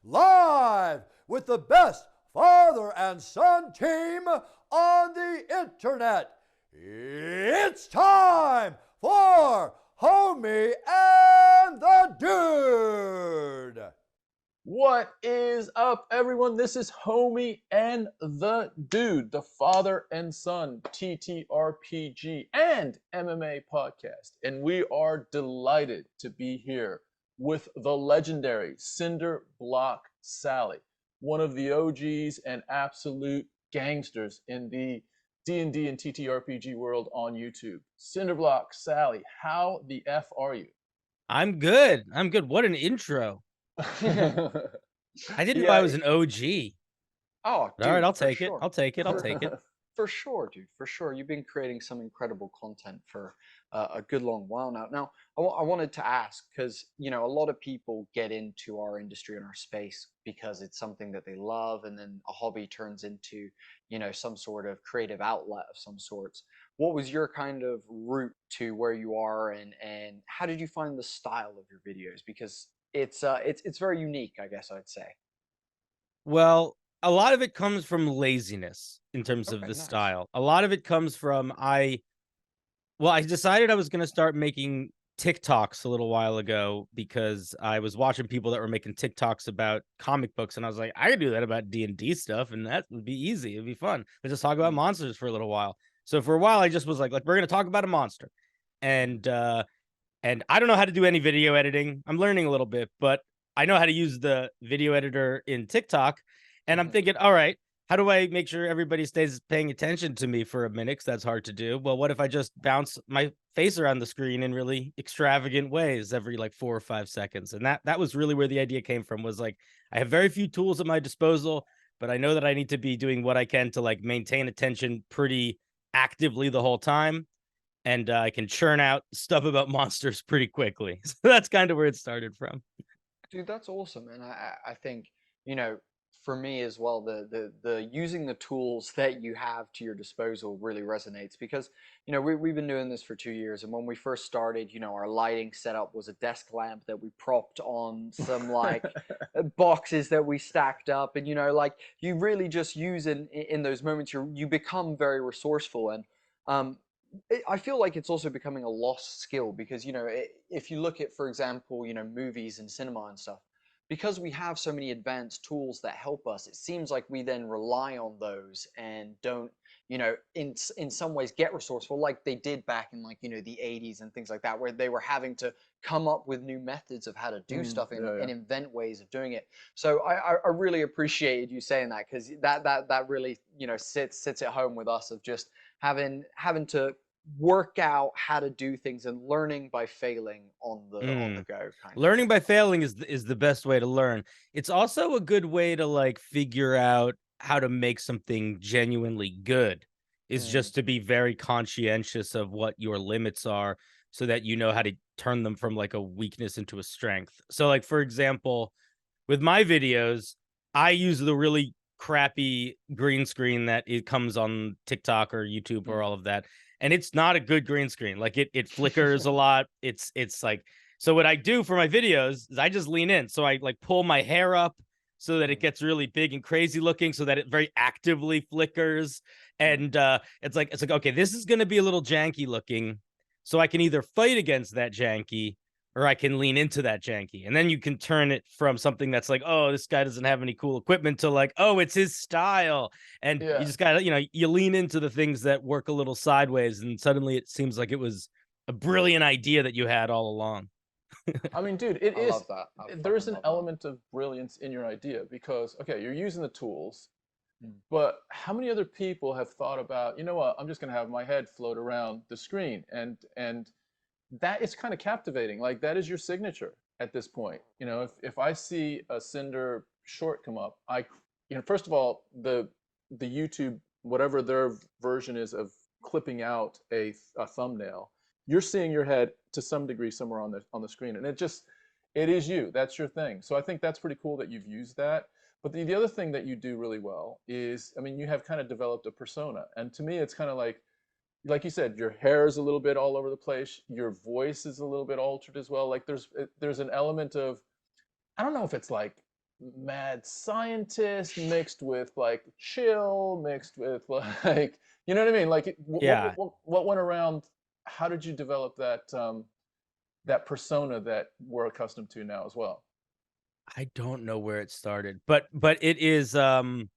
live with the best father and son team on the internet. It's time for Homie and the Dude. What is up, everyone? This is Homie and the Dude, the father and son TTRPG and MMA podcast. And we are delighted to be here with the legendary Cinderblock Sally, one of the OGs and absolute gangsters in the D&D and TTRPG world on YouTube. Cinderblock Sally, how the F are you? I'm good. I'm good. What an intro. I didn't know I Yeah. was an OG. Oh, But all right, dude, I'll for take it. sure. I'll take it. I'll For, take it. for sure, dude, for sure. You've been creating some incredible content for a good long while now. Now, I wanted to ask because, a lot of people get into our industry and our space because it's something that they love, and then a hobby turns into, some sort of creative outlet of some sorts. What was your kind of route to where you are, and how did you find the style of your videos? Because it's very unique, I guess I'd say. Well, a lot of it comes from laziness in terms of Okay, the nice. style. A lot of it comes from I decided I was going to start making TikToks a little while ago because I was watching people that were making TikToks about comic books, and I was like, I could do that about D&D stuff, and that would be easy. It'd be fun. Let's just talk about Mm, monsters for a little while. So for a while, I just was like we're going to talk about a monster. mm, And and I don't know how to do any video editing. I'm learning a little bit, but I know how to use the video editor in TikTok. And I'm mhm. thinking, all right, how do I make sure everybody stays paying attention to me for a minute? Because that's hard to do. Well, what if I just bounce my face around the screen in really extravagant ways every like 4 or 5 seconds? And that was really where the idea came from. Was like I have very few tools at my disposal, but I know that I need to be doing what I can to like maintain attention pretty actively the whole time, and I can churn out stuff about monsters pretty quickly. So that's kind of where it started from. Dude, that's awesome, and I think you know for me as well, the using the tools that you have to your disposal really resonates because we've been doing this for 2 years, and when we first started, our lighting setup was a desk lamp that we propped on some like boxes that we stacked up, and like you really just use in those moments you become very resourceful, and um I feel like it's also becoming a lost skill because if you look at, for example, movies and cinema and stuff, because we have so many advanced tools that help us, it seems like we then rely on those and don't in some ways get resourceful like they did back in like the 80s and things like that, where they were having to come up with new methods of how to do stuff Yeah, yeah. and invent ways of doing it. So I really appreciated you saying that, because that really sits at home with us of just having to work out how to do things and learning by failing on the Mm. go kind of Learning thing. by failing is the best way to learn. It's also a good way to like figure out how to make something genuinely good. Is Mm, just to be very conscientious of what your limits are so that you know how to turn them from like a weakness into a strength. So like for example, with my videos, I use the really crappy green screen that it comes on TikTok or YouTube or mm. all of that. And it's not a good green screen. Like it flickers a lot. It's like, so what I do for my videos is I just lean in. So I like pull my hair up so that it Mm, gets really big and crazy looking so that it very actively flickers. mm, And it's like, okay, this is gonna be a little janky looking. So I can either fight against that janky or I can lean into that janky. And then you can turn it from something that's like, oh, this guy doesn't have any cool equipment to like, oh, it's his style. And you Yeah. just gotta, you lean into the things that work a little sideways, and suddenly it seems like it was a brilliant idea that you had all along. I mean, dude, it I is. love that. I There is fucking an love that. element of brilliance in your idea because, okay, you're using the tools, Mm, but how many other people have thought about, you know what, I'm just going to have my head float around the screen, and that is kind of captivating. Like that is your signature at this point. If I see a Cinder short come up, first of all, the YouTube, whatever their version is of clipping out a thumbnail, you're seeing your head to some degree somewhere on the screen, and it is you. That's your thing. So I think that's pretty cool that you've used that. But the other thing that you do really well is, I mean, you have kind of developed a persona, and to me, it's kind of like you said, your hair is a little bit all over the place. Your voice is a little bit altered as well. Like there's an element of, I don't know if it's like mad scientist mixed with like chill, mixed with like, you know what I mean? Like, Yeah, what went around? How did you develop that that persona that we're accustomed to now as well? I don't know where it started, but it is I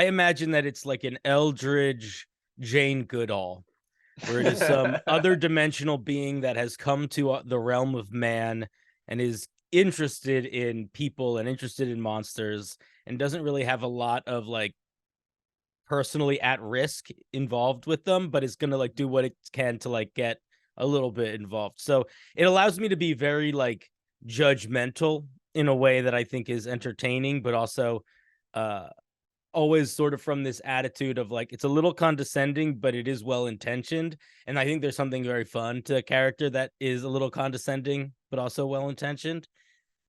imagine that it's like an eldridge Jane Goodall, where it is some other dimensional being that has come to the realm of man and is interested in people and interested in monsters and doesn't really have a lot of like personally at risk involved with them, but is going to like do what it can to like get a little bit involved. So it allows me to be very like judgmental in a way that I think is entertaining, but also uh always sort of from this attitude of like it's a little condescending, but it is well intentioned. And I think there's something very fun to a character that is a little condescending, but also well intentioned.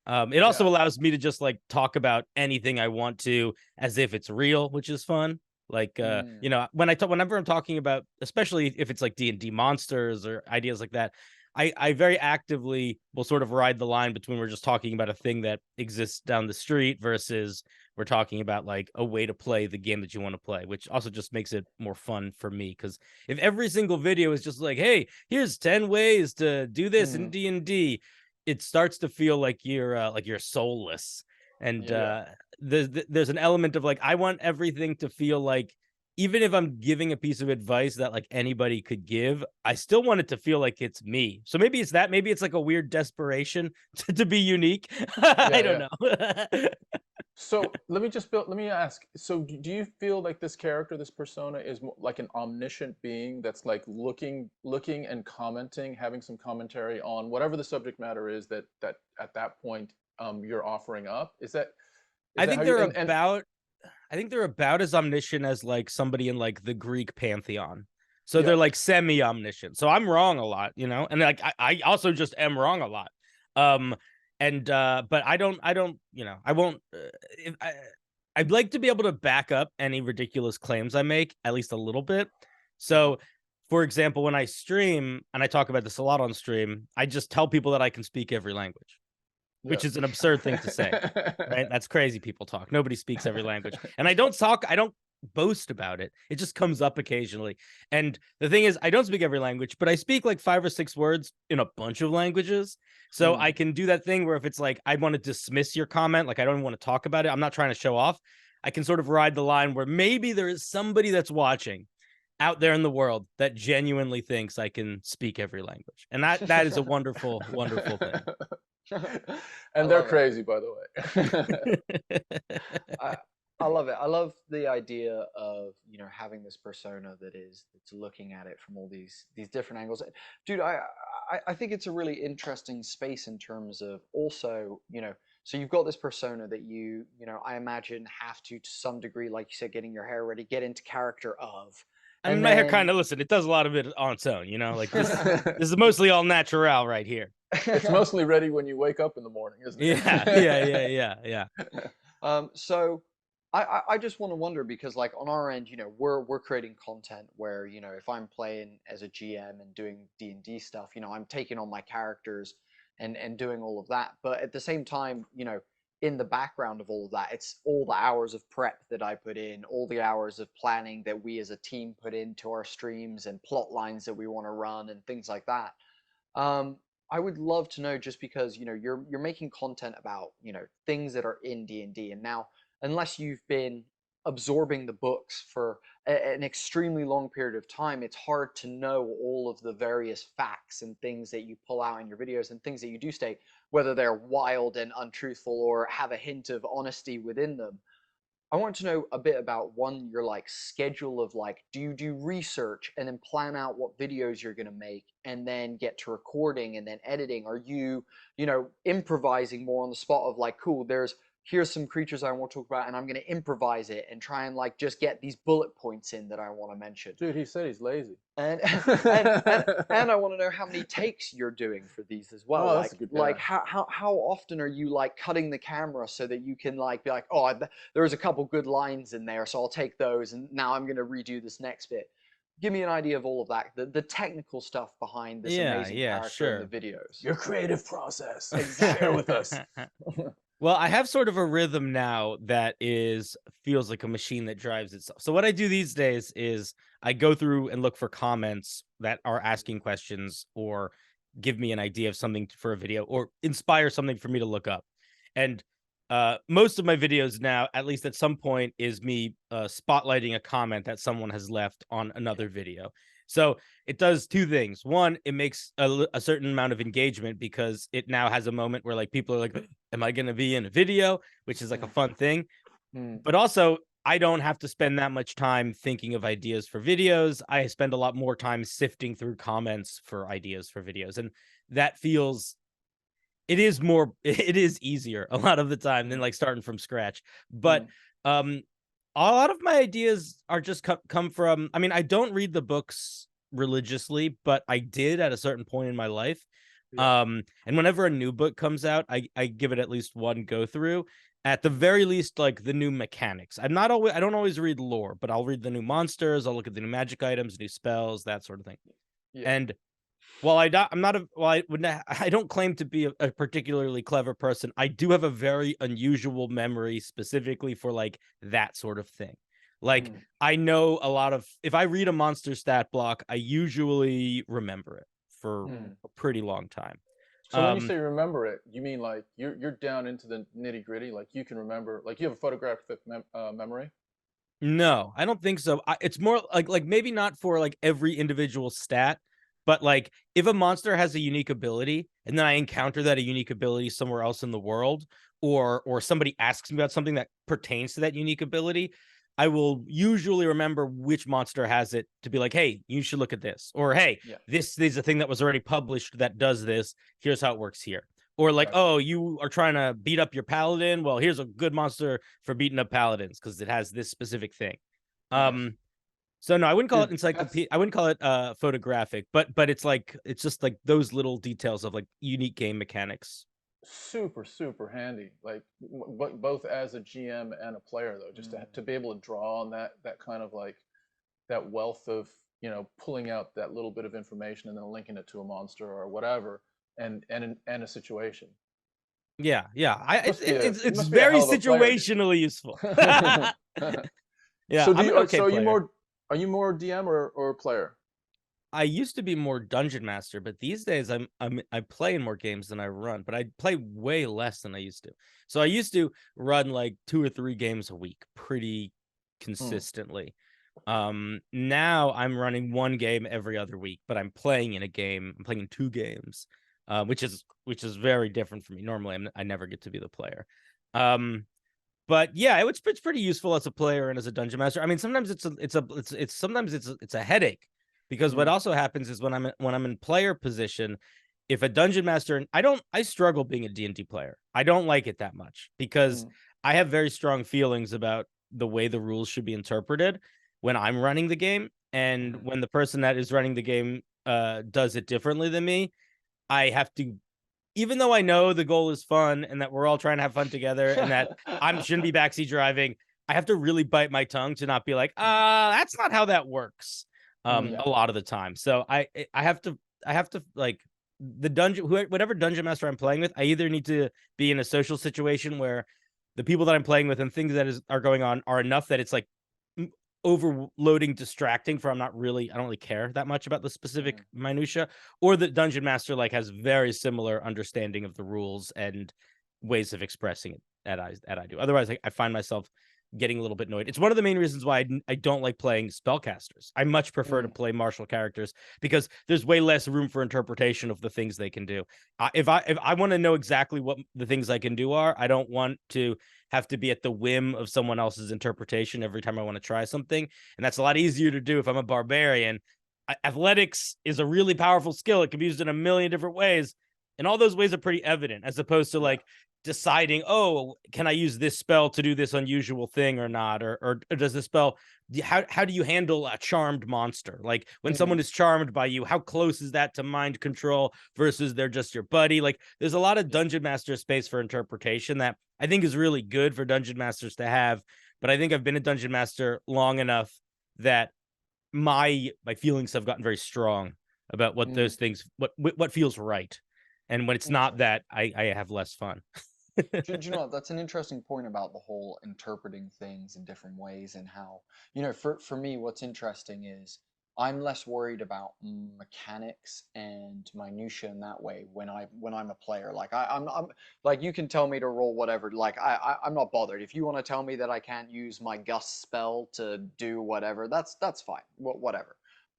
It also Yeah. allows me to just like talk about anything I want to as if it's real, which is fun. Like Mm, you know, when whenever I'm talking about, especially if it's like D&D monsters or ideas like that, I very actively will sort of ride the line between we're just talking about a thing that exists down the street versus we're talking about like a way to play the game that you want to play, which also just makes it more fun for me. Because if every single video is just like, hey, here's 10 ways to do this in mm, D&D, it starts to feel like you're soulless. And yeah. there's an element of like I want everything to feel like, even if I'm giving a piece of advice that like anybody could give, I still want it to feel like it's me. So maybe it's that, maybe it's like a weird desperation to be unique. I Yeah, don't yeah. know. So let me ask. So do you feel like this character, this persona, is like an omniscient being that's like looking and commenting, having some commentary on whatever the subject matter is that at that point you're offering up? Is I that how think you they're and about I think they're about as omniscient as like somebody in like the Greek pantheon. So yeah. they're like semi-omniscient. So I'm wrong a lot, you know, and like I also just am wrong a lot. Um, and but I don't, you know, I won't. If I'd like to be able to back up any ridiculous claims I make at least a little bit. Mhm. So, for example, when I stream and I talk about this a lot on stream, I just tell people that I can speak every language, Yeah. which is an absurd thing to say, right? That's crazy people talk. Nobody speaks every language. And I don't boast about it. It just comes up occasionally. And the thing is, I don't speak every language, but I speak like 5 or 6 words in a bunch of languages. So Mm, I can do that thing where if it's like, I want to dismiss your comment, like I don't even want to talk about it, I'm not trying to show off. I can sort of ride the line where maybe there is somebody that's watching out there in the world that genuinely thinks I can speak every language. And that is a wonderful, wonderful thing. I and they're love it. crazy, by the way. I I love it. I love the idea of, you know, having this persona that's looking at it from all these different angles. Dude, I think it's a really interesting space in terms of also, you know, so you've got this persona that you know, I imagine have to some degree, like you said, getting your hair ready, get into character of. I mean, And my hair then kind of, listen, it does a lot of it on its own, you know, like this is mostly all natural right here. It's mostly ready when you wake up in the morning, isn't Yeah, yeah, yeah, it? yeah, yeah. so I just want to wonder because like on our end, you know, we're creating content where, you know, if I'm playing as a GM and doing D&D stuff, you know, I'm taking on my characters and doing all of that. But at the same time, you know, in the background of all of that, it's all the hours of prep that I put in, all the hours of planning that we as a team put into our streams and plot lines that we want to run and things like that. Um, I would love to know just because you know you're making content about you know things that are in D&D, and now unless you've been absorbing the books for an extremely long period of time, it's hard to know all of the various facts and things that you pull out in your videos and things that you do state, whether they're wild and untruthful or have a hint of honesty within them. I want to know a bit about one, your like schedule of like, do you do research and then plan out what videos you're going to make and then get to recording and then editing? Are you, you know, improvising more on the spot of like, cool, here's some creatures I want to talk about and I'm going to improvise it and try and like just get these bullet points in that I want to mention. Dude, he said he's lazy. And and I want to know how many takes you're doing for these as well. Oh, that's a good guy. Like how often are you like cutting the camera so that you can like be like, oh, there's a couple good lines in there, so I'll take those, and now I'm gonna redo this next bit. Give me an idea of all of that, the technical stuff behind this Yeah, amazing yeah, character in the sure. videos. Your creative process. Share with us. Well, I have sort of a rhythm now that feels like a machine that drives itself. So what I do these days is I go through and look for comments that are asking questions or give me an idea of something for a video or inspire something for me to look up. And most of my videos now, at least at some point, is me spotlighting a comment that someone has left on another video. So it does two things. One, it makes a certain amount of engagement because it now has a moment where like people are like, am I going to be in a video? Which is like a fun thing. Mm. But also, I don't have to spend that much time thinking of ideas for videos. I spend a lot more time sifting through comments for ideas for videos. And that feels, it is easier a lot of the time than like starting from scratch. But um a lot of my ideas are just come from, I mean, I don't read the books religiously, but I did at a certain point in my life. Yeah. And whenever a new book comes out, I give it at least one go through. At the very least, like the new mechanics. I don't always read lore, but I'll read the new monsters, I'll look at the new magic items, new spells, that sort of thing. Yeah. And while I'm not a, well, I would not, I don't claim to be a particularly clever person. I do have a very unusual memory specifically for like that sort of thing. Like I know a lot of, if I read a monster stat block, I usually remember it for a pretty long time. So when you say remember it, you mean like you're down into the nitty gritty, like you can remember, like you have a photographic memory. No, I don't think so. It's more like maybe not for like every individual stat, but like if a monster has a unique ability and then I encounter that a unique ability somewhere else in the world, or somebody asks me about something that pertains to that unique ability, I will usually remember which monster has it to be like, hey, you should look at this, or hey, Yeah. this is a thing that was already published that does this. Here's how it works here. Or like, Gotcha. oh, you are trying to beat up your paladin. Well, here's a good monster for beating up paladins because it has this specific thing. Nice. So no, I wouldn't call it Dude, encyclopedia. I wouldn't call it photographic, but it's just like those little details of like unique game mechanics. super handy, like both as a GM and a player though, just to be able to draw on that kind of like that wealth of, you know, pulling out that little bit of information and then linking it to a monster or whatever, and a situation. Yeah, yeah. It It's must be a very hell of a player, dude. situationally useful. Yeah, So I'm an okay player. are you more DM or player? I used to be more dungeon master, but these days I play in more games than I run, but I play way less than I used to. So I used to run like 2 or 3 games a week pretty consistently. Now I'm running 1 game every other week, but I'm playing in a game. I'm playing in 2 games, which is very different for me. Normally I never get to be the player. But yeah, it's pretty useful as a player and as a dungeon master. I mean, sometimes it's a headache because what also happens is when I'm in player position, if a dungeon master, I struggle being a D&D player. I don't like it that much because I have very strong feelings about the way the rules should be interpreted when I'm running the game, and when the person that is running the game does it differently than me, I have to, even though I know the goal is fun and that we're all trying to have fun together and that I shouldn't be backseat driving, I have to really bite my tongue to not be like, that's not how that works. A lot of the time. So I have to like the whatever dungeon master I'm playing with, I either need to be in a social situation where the people that I'm playing with and things that are going on are enough that it's like overloading, distracting for I don't really care that much about the specific minutia, or the dungeon master like has very similar understanding of the rules and ways of expressing it that I do. Otherwise, I find myself getting a little bit annoyed. It's one of the main reasons why I don't like playing spellcasters. I much prefer to play martial characters because there's way less room for interpretation of the things they can do. If I want to know exactly what the things I can do are, I don't want to have to be at the whim of someone else's interpretation every time I want to try something. And that's a lot easier to do if I'm a barbarian. Athletics is a really powerful skill. It can be used in a million different ways. And all those ways are pretty evident, as opposed to like deciding, oh, can I use this spell to do this unusual thing or not? Or does this spell, how do you handle a charmed monster? Like when someone is charmed by you, how close is that to mind control versus they're just your buddy? Like there's a lot of dungeon master space for interpretation that I think is really good for dungeon masters to have. But I think I've been a dungeon master long enough that my feelings have gotten very strong about what those things, what feels right. And when it's not that, I have less fun. Do you know what? That's an interesting point about the whole interpreting things in different ways and how, you know, for me, what's interesting is I'm less worried about mechanics and minutia in that way when I'm a player. Like I'm like you can tell me to roll whatever. Like I'm not bothered. If you want to tell me that I can't use my gust spell to do whatever, that's fine. Whatever.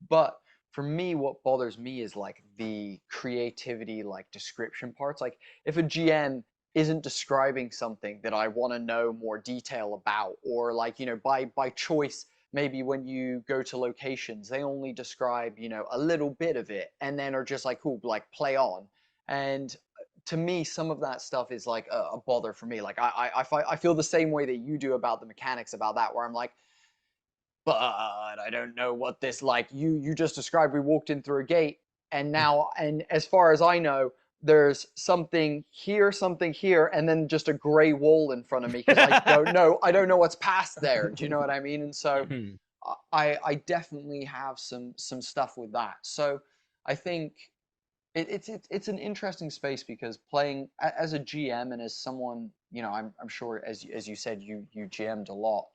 But for me, what bothers me is like the creativity, like description parts. Like if a GM isn't describing something that I want to know more detail about, or like, you know, by choice, maybe when you go to locations, they only describe, you know, a little bit of it and then are just like, cool, like play on. And to me, some of that stuff is like a bother for me. Like I feel the same way that you do about the mechanics about that, where I'm like, but I don't know what this like you just described. We walked in through a gate, and now, and as far as I know, there's something here, and then just a gray wall in front of me because I don't know what's past there. Do you know what I mean? And so I definitely have some stuff with that. So I think it's an interesting space because playing as a GM and as someone, you know, I'm sure as you said, you GM'd a lot,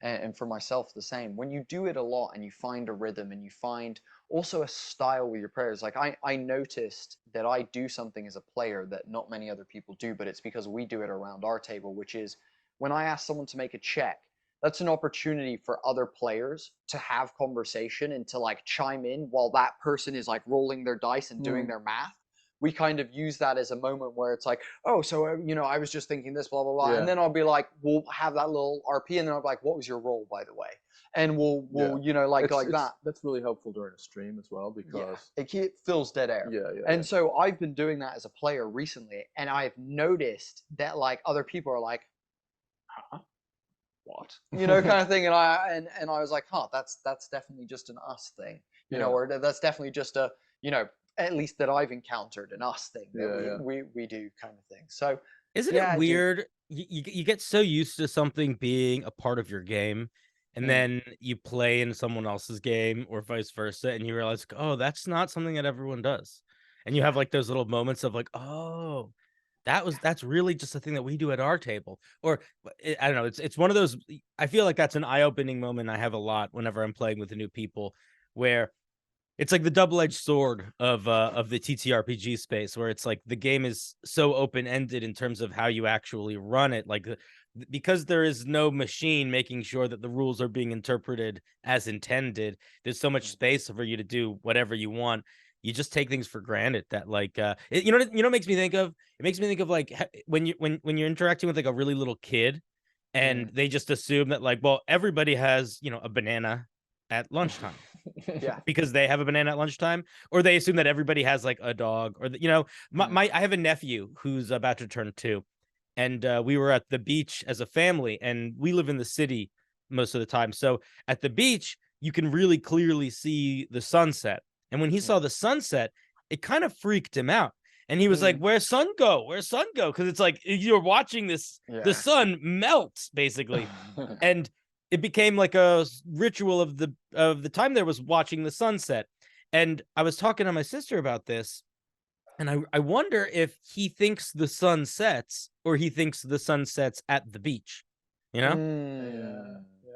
and for myself the same. When you do it a lot and you find a rhythm and you find also a style with your prayers, like I noticed that I do something as a player that not many other people do, but it's because we do it around our table, which is when I ask someone to make a check, that's an opportunity for other players to have conversation and to like chime in while that person is like rolling their dice and doing their math. We kind of use that as a moment where it's like, oh, so you know, I was just thinking this, blah blah blah, and then I'll be like, we'll have that little RP, and then I'll be like, what was your roll, by the way? And we'll you know, like that. That's really helpful during a stream as well because It fills dead air. And so I've been doing that as a player recently, and I've noticed that like other people are like, huh? What, you know, kind of thing, and I was like, huh, that's definitely just an us thing, you know, or that's definitely just a, you know, at least that I've encountered an us thing that we do kind of thing. So Isn't it weird? You get so used to something being a part of your game, and then you play in someone else's game or vice versa, and you realize, oh, that's not something that everyone does. And you have like those little moments of like, oh, that's really just a thing that we do at our table. Or I don't know, it's one of those. I feel like that's an eye-opening moment I have a lot whenever I'm playing with the new people, where it's like the double-edged sword of the TTRPG space, where it's like the game is so open-ended in terms of how you actually run it, like because there is no machine making sure that the rules are being interpreted as intended. There's so much space for you to do whatever you want. You just take things for granted that like you know what makes me think of? It makes me think of like when you're interacting with like a really little kid and they just assume that like, well, everybody has, you know, a banana at lunchtime because they have a banana at lunchtime, or they assume that everybody has like a dog, or you know, I have a nephew who's about to turn 2, and we were at the beach as a family, and we live in the city most of the time. So at the beach, you can really clearly see the sunset. And when he saw the sunset, it kind of freaked him out. And he was like, "Where's sun go? Where's sun go?" Because it's like you're watching this, the sun melts basically, and it became like a ritual of the time there was watching the sunset. And I was talking to my sister about this, and I wonder if he thinks the sun sets or he thinks the sun sets at the beach, you know?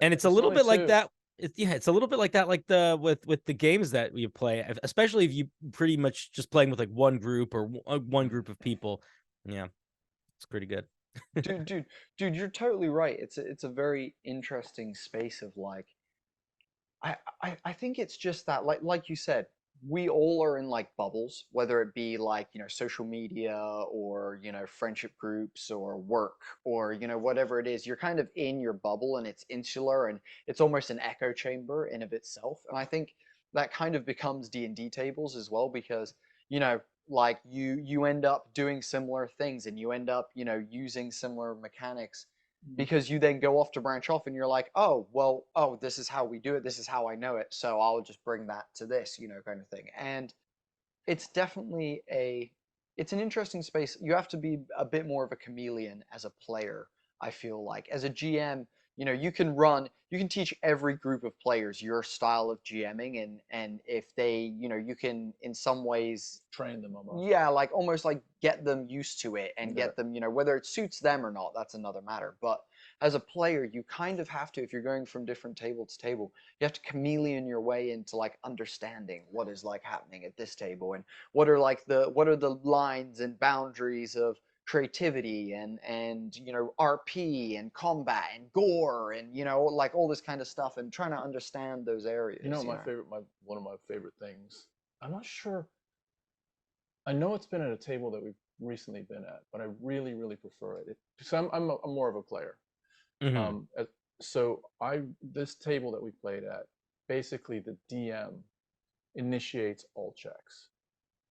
And it's a little bit like that. It's a little bit like that, like the with the games that you play, especially if you pretty much just playing with like one group or one group of people. Yeah, it's pretty good. dude, you're totally right. It's a very interesting space of like, I think it's just that like you said, we all are in like bubbles, whether it be like, you know, social media or, you know, friendship groups or work or, you know, whatever it is, you're kind of in your bubble and it's insular and it's almost an echo chamber in of itself. And I think that kind of becomes D&D tables as well because, you know, like you end up doing similar things and you end up, you know, using similar mechanics because you then go off to branch off and you're like, oh, well, oh, this is how we do it, this is how I know it, so I'll just bring that to this, you know, kind of thing. And it's definitely it's an interesting space. You have to be a bit more of a chameleon as a player, I feel like. As a GM, you know, you can teach every group of players your style of GMing, and if they, you know, you can in some ways, Train them almost. yeah, like almost like get them used to it and Yeah. get them, you know, whether it suits them or not, that's another matter. But as a player, you kind of have to, if you're going from different table to table, you have to chameleon your way into like understanding what is like happening at this table, and what are the lines and boundaries of creativity and you know, RP and combat and gore and, you know, like all this kind of stuff, and trying to understand those areas. You know, one of my favorite things. I'm not sure. I know it's been at a table that we've recently been at, but I really, really prefer it. So I'm more of a player. Mhm. So this table that we played at, basically the DM initiates all checks.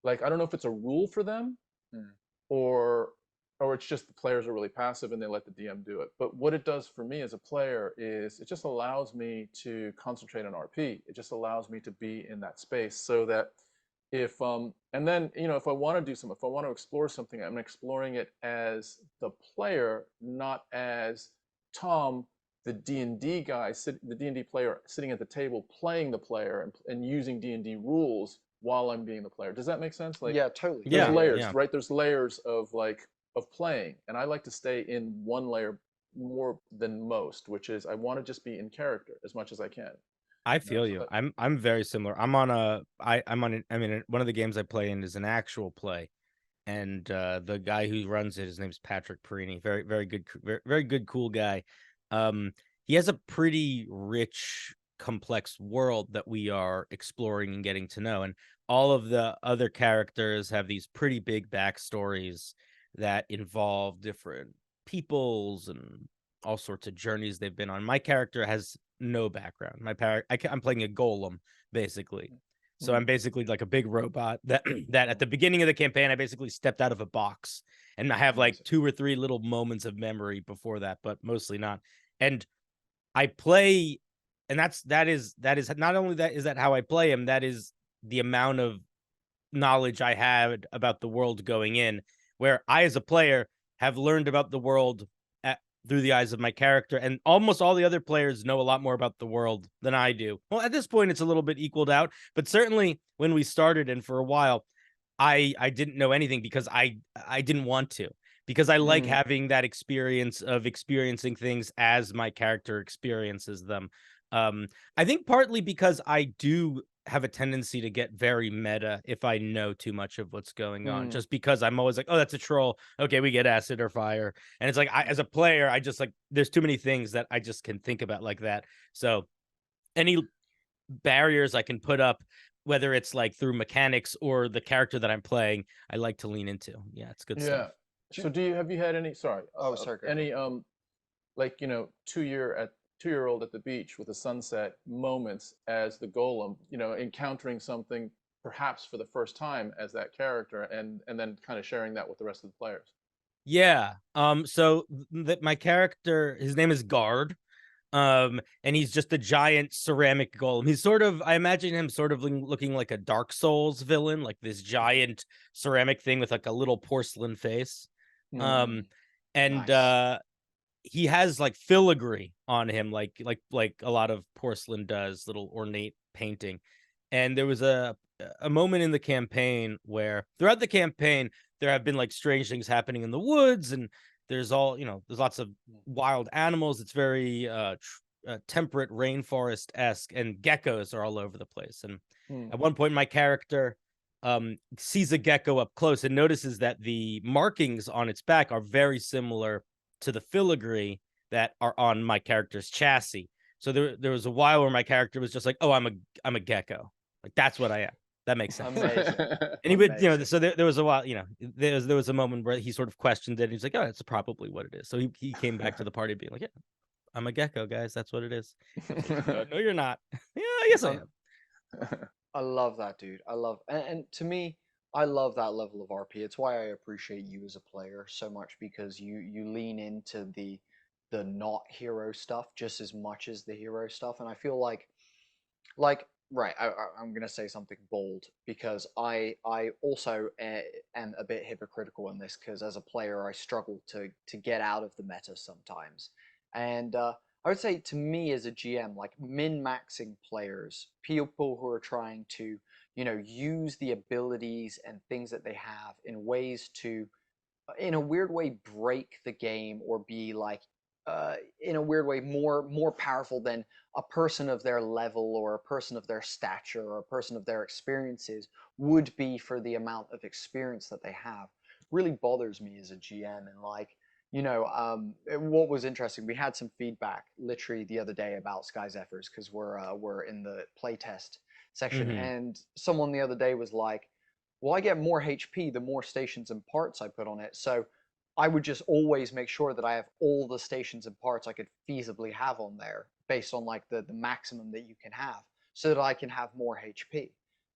Like, I don't know if it's a rule for them, Mm. or or it's just the players are really passive and they let the DM do it. But what it does for me as a player is it just allows me to concentrate on RP. It just allows me to be in that space, so that if and then, you know, if I want to do something, if I want to explore something, I'm exploring it as the player, not as Tom, the D&D guy, the D&D player sitting at the table playing the player and using D&D rules while I'm being the player. Does that make sense? Like, Yeah, totally. there's Yeah, layers, yeah. right? There's layers of like of playing, and I like to stay in one layer more than most, which is I want to just be in character as much as I can. I You know, feel so you. that I'm very similar. One of the games I play in is an actual play, and the guy who runs it, his name's Patrick Perini. Very good, very good, cool guy. He has a pretty rich, complex world that we are exploring and getting to know, and all of the other characters have these pretty big backstories that involve different peoples and all sorts of journeys they've been on. My character has no background. I'm playing a golem basically. So I'm mm, basically like a big robot that that at the beginning of the campaign I basically stepped out of a box, and I have like amazing. 2 or 3 little moments of memory before that, but mostly not. And I play, and that is not only that is that how I play him, that is the amount of knowledge I had about the world going in, where I, as a player, have learned about the world through the eyes of my character, and almost all the other players know a lot more about the world than I do. Well, at this point, it's a little bit equaled out, but certainly when we started and for a while, I didn't know anything because I didn't want to, because I like Mm. having that experience of experiencing things as my character experiences them. Um, I think partly because I do have a tendency to get very meta if I know too much of what's going on, Mm. just because I'm always like, oh, that's a troll. Okay, we get acid or fire. And it's like, as a player, I just like, there's too many things that I just can think about like that. So any barriers I can put up, whether it's like through mechanics or the character that I'm playing, I like to lean into. Yeah, it's good Yeah. stuff. So have you had any, sorry, Oh, sorry, go ahead. any like, you know, 2-year old at the beach with a sunset moments as the golem, you know, encountering something perhaps for the first time as that character, and then kind of sharing that with the rest of the players? Yeah. So that my character, his name is Guard. And he's just a giant ceramic golem. He's sort of, I imagine him sort of looking like a Dark Souls villain, like this giant ceramic thing with like a little porcelain face. Mm. Um, and Nice. he has like filigree on him, like a lot of porcelain does, little ornate painting. And there was a moment in the campaign where throughout the campaign there have been like strange things happening in the woods, and there's all, you know, there's lots of wild animals. It's very temperate rainforest esque, and geckos are all over the place. And Mm. at one point, my character sees a gecko up close and notices that the markings on its back are very similar to the filigree that are on my character's chassis. So there was a while where my character was just like, "Oh, I'm a gecko. Like that's what I am." That makes sense. Amazing. And he would, you know, Amazing. so there was a while, you know, there was a moment where he sort of questioned it. And he's like, "Oh, it's probably what it is." So he came back to the party being like, "Yeah, I'm a gecko, guys. That's what it is." I was like, no, you're not. Yeah, yes, I am. I love that, dude. And to me, I love that level of RP. It's why I appreciate you as a player so much, because you lean into the not hero stuff just as much as the hero stuff. And I feel like right, I'm gonna say something bold, because I also am a bit hypocritical in this, because as a player I struggle to get out of the meta sometimes, and I would say to me as a GM, like min-maxing players, people who are trying to, use the abilities and things that they have in ways to, in a weird way, break the game or be like, in a weird way, more powerful than a person of their level or a person of their stature or a person of their experiences would be for the amount of experience that they have. Really bothers me as a GM. And like, what was interesting, we had some feedback literally the other day about Sky Zephyrs because we're in the playtest section, Mhm. and someone the other day was like, well, I get more HP the more stations and parts I put on it. So I would just always make sure that I have all the stations and parts I could feasibly have on there based on like the maximum that you can have so that I can have more HP.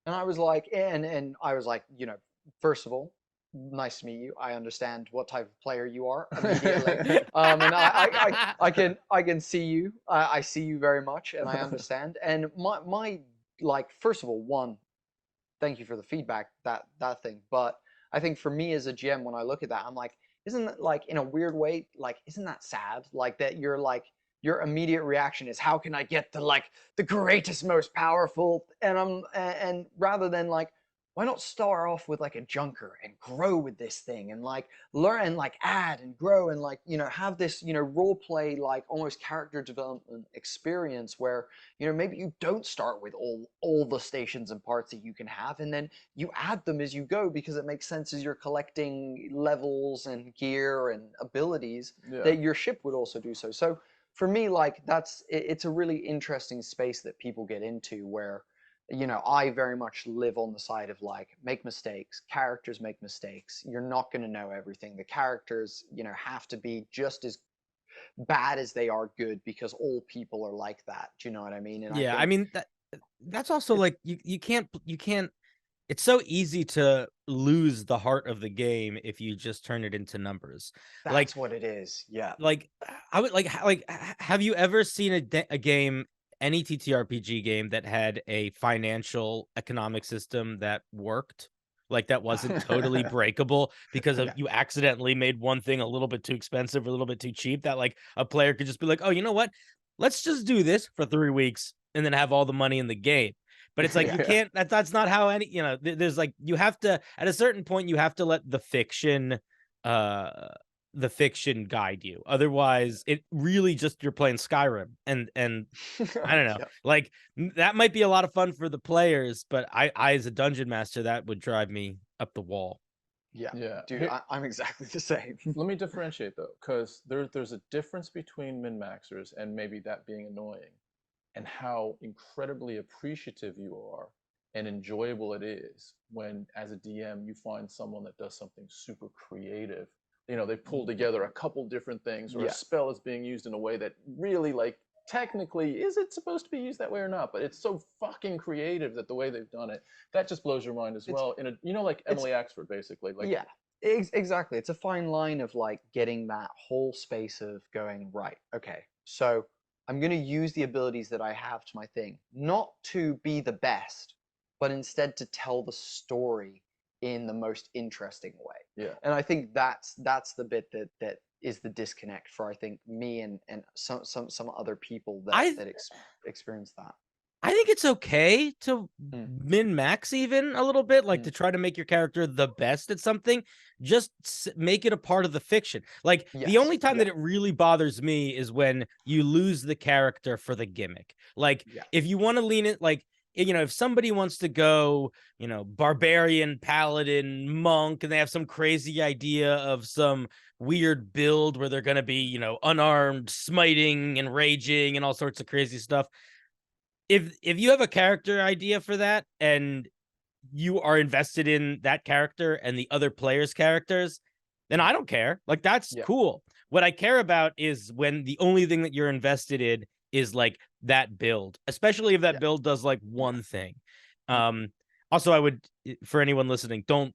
And I was like, and I was like, first of all, nice to meet you. I understand what type of player you are immediately. And I can see you. I see you very much, and I understand. And my like, first of all, one, thank you for the feedback, that thing. But I think for me as a GM, when I look at that, I'm like, isn't that like in a weird way, like, isn't that sad? Like that you're like your immediate reaction is how can I get the greatest, most powerful, and rather than like, why not start off with like a junker and grow with this thing and like learn and like add and grow and like have this role play, like almost character development experience where maybe you don't start with all the stations and parts that you can have, and then you add them as you go because it makes sense as you're collecting levels and gear and abilities Yeah. that your ship would also do so. So for me, like it's a really interesting space that people get into where I very much live on the side of like, make mistakes, characters make mistakes, you're not going to know everything, the characters have to be just as bad as they are good because all people are like that. Do you know what I mean? And I Yeah, I think mean that's also it's like you can't. It's so easy to lose the heart of the game if you just turn it into numbers. Like that's what it is. Yeah. like I would have you ever seen a game, any TTRPG game that had a financial economic system that worked? Like that wasn't totally breakable because of Yeah. you accidentally made one thing a little bit too expensive or a little bit too cheap, that like a player could just be like, "Oh, you know what? Let's just do this for 3 weeks and then have all the money in the game." But it's like you Yeah. can't, that's not how any, there's like, you have to, at a certain point you have to let uh the fiction guide you. Otherwise, it really just, you're playing Skyrim, and I don't know. Yeah. Like that might be a lot of fun for the players, but I as a dungeon master, that would drive me up the wall. Yeah. Yeah. Dude, Here, I'm exactly the same. let me differentiate though, because there's a difference between min-maxers and maybe that being annoying, and how incredibly appreciative you are and enjoyable it is when, as a DM, you find someone that does something super creative. They pull together a couple different things, or a Yeah. spell is being used in a way that really, like, technically, is it supposed to be used that way or not? But it's so fucking creative that the way they've done it, that just blows your mind as It's well. Like it's Emily Axford, basically. Like, yeah. Exactly. It's a fine line of like getting that whole space of going, right, okay, so I'm going to use the abilities that I have to my thing, not to be the best, but instead to tell the story in the most interesting way. yeah. And I think that's the bit that is the disconnect for, I think, me and some other people I that experience that. I think it's okay to Mm, min max even a little bit, like mm. to try to make your character the best at something. Just make it a part of the fiction. Like the Yes. only time Yeah. that it really bothers me is when you lose the character for the gimmick. Like Yeah. if you want to lean it, like, if somebody wants to go, barbarian, paladin, monk, and they have some crazy idea of some weird build where they're going to be, unarmed, smiting and raging and all sorts of crazy stuff. If you have a character idea for that and you are invested in that character and the other players' characters, then I don't care. Like that's Yeah. cool. What I care about is when the only thing that you're invested in is like that build, especially if that Yeah. build does like one thing. Mm. Also, I would, for anyone listening, don't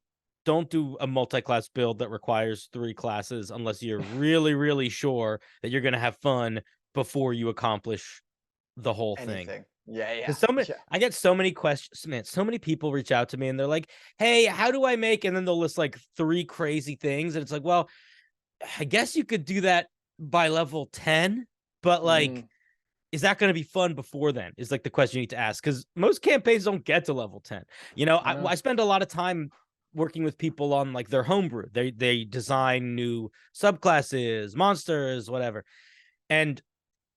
do a multi-class build that requires 3 classes unless you're really, really sure that you're gonna have fun before you accomplish the whole thing. Anything. Yeah. Yeah. Because so many, Yeah. I get so many questions, man. So many people reach out to me and they're like, "Hey, how do I make?" And then they'll list like 3 crazy things, and it's like, well, I guess you could do that by level 10. but like, is that going to be fun before then? Is like the question you need to ask, because most campaigns don't get to level 10. You know, I spend a lot of time working with people on like their homebrew. They design new subclasses, monsters, whatever. And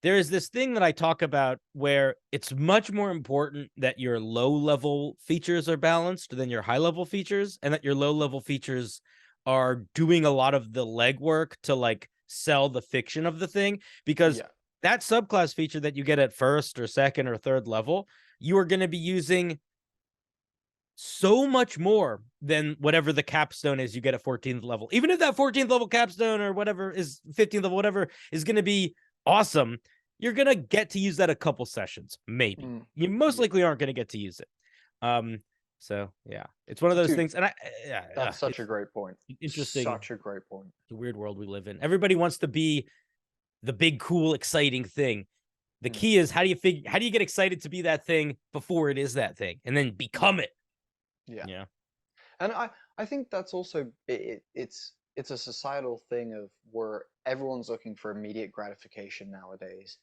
there is this thing that I talk about where it's much more important that your low level features are balanced than your high level features, and that your low level features are doing a lot of the legwork to like sell the fiction of the thing, because that subclass feature that you get at first or second or third level, you are going to be using so much more than whatever the capstone is you get at 14th level. Even if that 14th level capstone or whatever is 15th level, whatever is going to be awesome, you're going to get to use that a couple sessions, maybe. You most likely aren't going to get to use it. So yeah, it's one of those things. And that's such a great point. Interesting. Such a great point. It's a weird world we live in. Everybody wants to be the big, cool, exciting thing. The key is how do you get excited to be that thing before it is that thing, and then become it. Yeah. And I think that's also it's a societal thing of where everyone's looking for immediate gratification nowadays.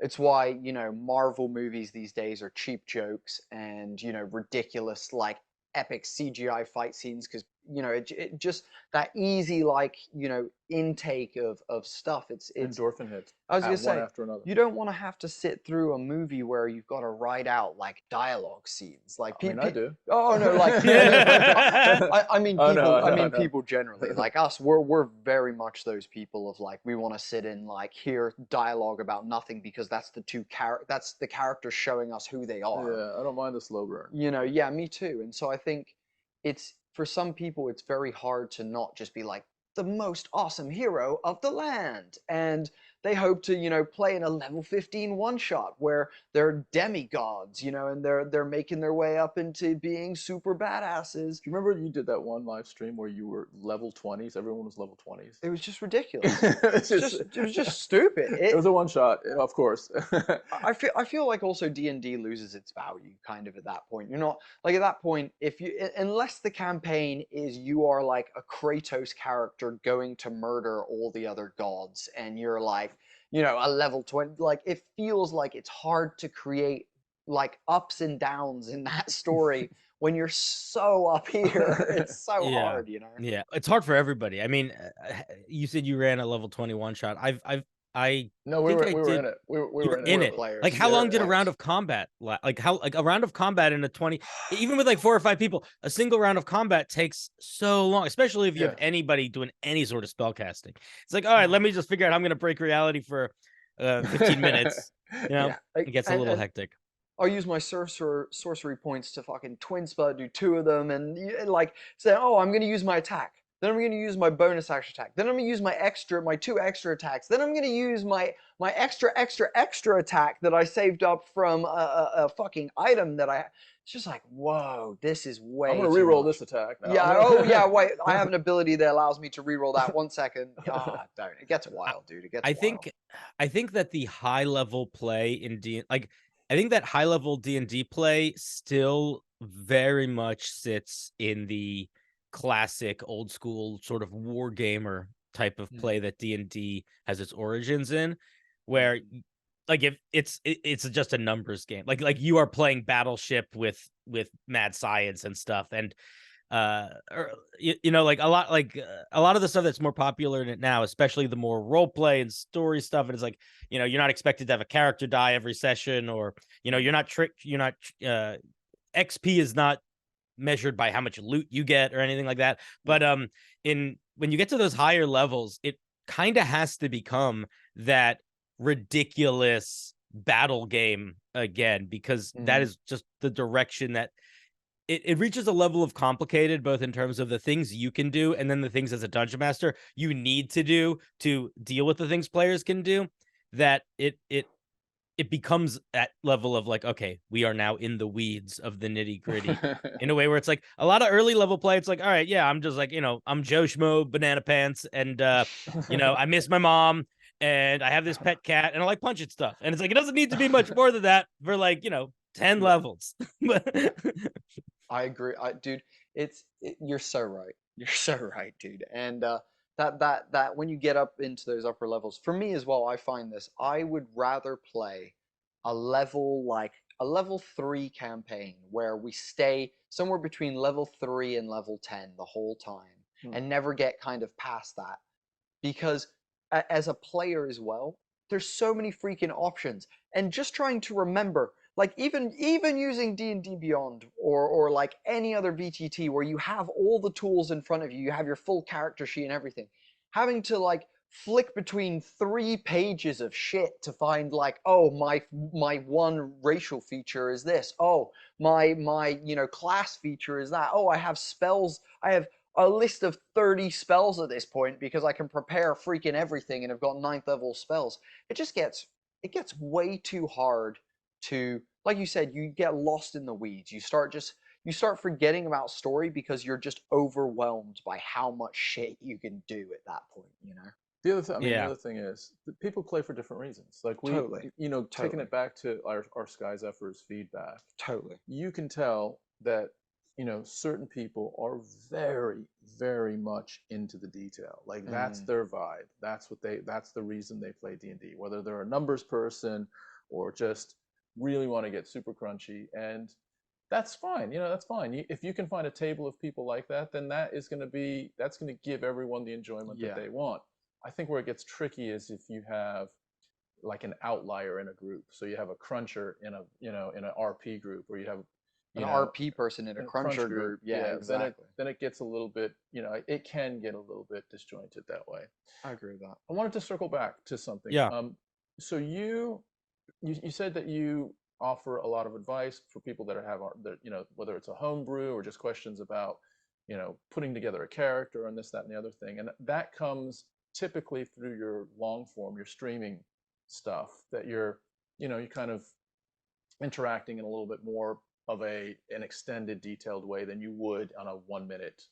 It's why, you know, Marvel movies these days are cheap jokes and, you know, ridiculous, like epic CGI fight scenes, because, you know, it just that easy, like, you know, intake of stuff. It's endorphin hits. I was gonna say, one after another. you don't want to have to sit through a movie where you've got to write out like dialogue scenes. Like I do. Oh no, like I mean people. I mean people generally. Like us, we're very much those people of like we want to sit and like hear dialogue about nothing, because that's that's the characters showing us who they are. Yeah, I don't mind the slow burn. You know, yeah, me too. And so I think it's, for some people, it's very hard to not just be like the most awesome hero of the land, and they hope to, you know, play in a level 15 one-shot where they're demigods, you know, and they're making their way up into being super badasses. Do you remember you did that one live stream where you were level 20s? Everyone was level 20s. It was just ridiculous. It was just stupid. It was a one-shot, of course. I feel like also D&D loses its value kind of at that point. You're not like, at that point, if you, unless the campaign is you are like a Kratos character going to murder all the other gods, and you're like, you know, a level 20, like it feels like it's hard to create like ups and downs in that story when you're so up here. It's so hard, you know. Yeah, it's hard for everybody. I mean, you said you ran a level 21 shot. No, we were in it. We were in it. Players. Like, how long did a round of combat like a round of combat in a 20, even with like 4 or 5 people, a single round of combat takes so long, especially if you have anybody doing any sort of spell casting. It's like, all right, let me just figure out how I'm going to break reality for 15 minutes. You know, it gets a little hectic. I'll use my sorcery points to fucking twin spell, do 2 of them, and like say, oh, I'm going to use my attack. Then I'm going to use my bonus action attack. Then I'm going to use my 2 extra attacks. Then I'm going to use my extra attack that I saved up from a fucking item that I. It's just like, whoa, this is way. I'm going to reroll this attack now. Yeah. Oh yeah. Wait, I have an ability that allows me to reroll that 1 second. Ah, don't. It gets wild, dude. It gets. I think that the high level play in I think that high level D&D play still very much sits in the classic old school sort of war gamer type of play that D&D has its origins in, where like if it's just a numbers game, like you are playing Battleship with mad science and stuff, and you know, like a lot of the stuff that's more popular in it now, especially the more role play and story stuff, and it's like, you know, you're not expected to have a character die every session, or, you know, XP is not measured by how much loot you get or anything like that. But when you get to those higher levels, it kind of has to become that ridiculous battle game again, because that is just the direction that it reaches a level of complicated, both in terms of the things you can do and then the things as a dungeon master you need to do to deal with the things players can do, that it becomes that level of like, okay, we are now in the weeds of the nitty gritty in a way where it's like a lot of early level play. It's like, all right, yeah, I'm just like, you know, I'm Joe Schmo, banana pants, and you know, I miss my mom, and I have this pet cat, and I like punching stuff. And it's like, it doesn't need to be much more than that for like, you know, 10 levels. I agree, dude. You're so right. You're so right, dude. And that when you get up into those upper levels, for me as well, I find this, I would rather play a level like a level 3 campaign where we stay somewhere between level 3 and level 10 the whole time and never get kind of past that, because as a player as well, there's so many freaking options, and just trying to remember, like even using D&D Beyond or like any other VTT where you have all the tools in front of you, you have your full character sheet and everything, having to like flick between 3 pages of shit to find like, oh, my one racial feature is this, oh, my class feature is that, oh, I have spells, I have a list of 30 spells at this point because I can prepare freaking everything and have got 9th level spells. It gets way too hard to, like you said, you get lost in the weeds. You start forgetting about story because you're just overwhelmed by how much shit you can do at that point, you know? The other thing, I mean, the Yeah. other thing is that people play for different reasons. Like we, Totally. taking Totally. it back to our Sky Zephyrs feedback, Totally. you can tell that, certain people are very, very much into the detail. Like that's their vibe. That's the reason they play D&D, whether they're a numbers person or just really want to get super crunchy. And that's fine. That's fine. If you can find a table of people like that, then that's going to give everyone the enjoyment that they want. I think where it gets tricky is if you have like an outlier in a group. So you have a cruncher in an RP group, or you have an RP person in a cruncher group. Yeah, exactly. Then it gets a little bit, it can get a little bit disjointed that way. I agree with that. I wanted to circle back to something. Yeah. So you said that you offer a lot of advice for people that have, whether it's a homebrew or just questions about, putting together a character and this, that, and the other thing. And that comes typically through your long form, your streaming stuff, that you're kind of interacting in a little bit more of an extended, detailed way than you would on a 1-minute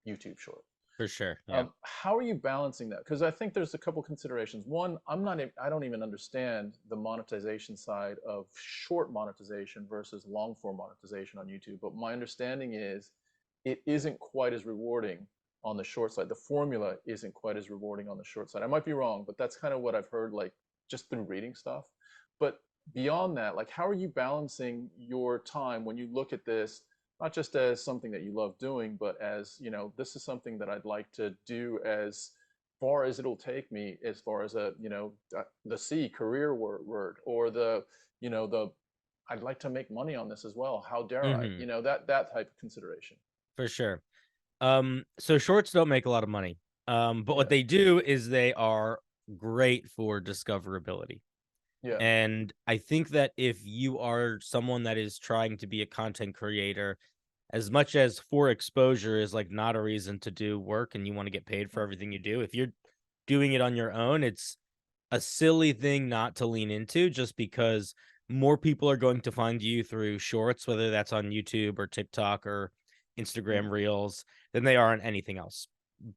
YouTube short. For sure. Yeah. How are you balancing that? Because I think there's a couple considerations. One, I don't even understand the monetization side of short monetization versus long form monetization on YouTube. But my understanding is it isn't quite as rewarding on the short side. The formula isn't quite as rewarding on the short side. I might be wrong, but that's kind of what I've heard, like just through reading stuff. But beyond that, like, how are you balancing your time when you look at this, not just as something that you love doing, but as, this is something that I'd like to do as far as it'll take me, as far as the C career word, or the I'd like to make money on this as well. How dare I? That type of consideration. For sure. So shorts don't make a lot of money. But what they do is they are great for discoverability. Yeah. And I think that if you are someone that is trying to be a content creator, as much as for exposure is like not a reason to do work and you want to get paid for everything you do, if you're doing it on your own, it's a silly thing not to lean into, just because more people are going to find you through shorts, whether that's on YouTube or TikTok or Instagram Reels, than they are on anything else,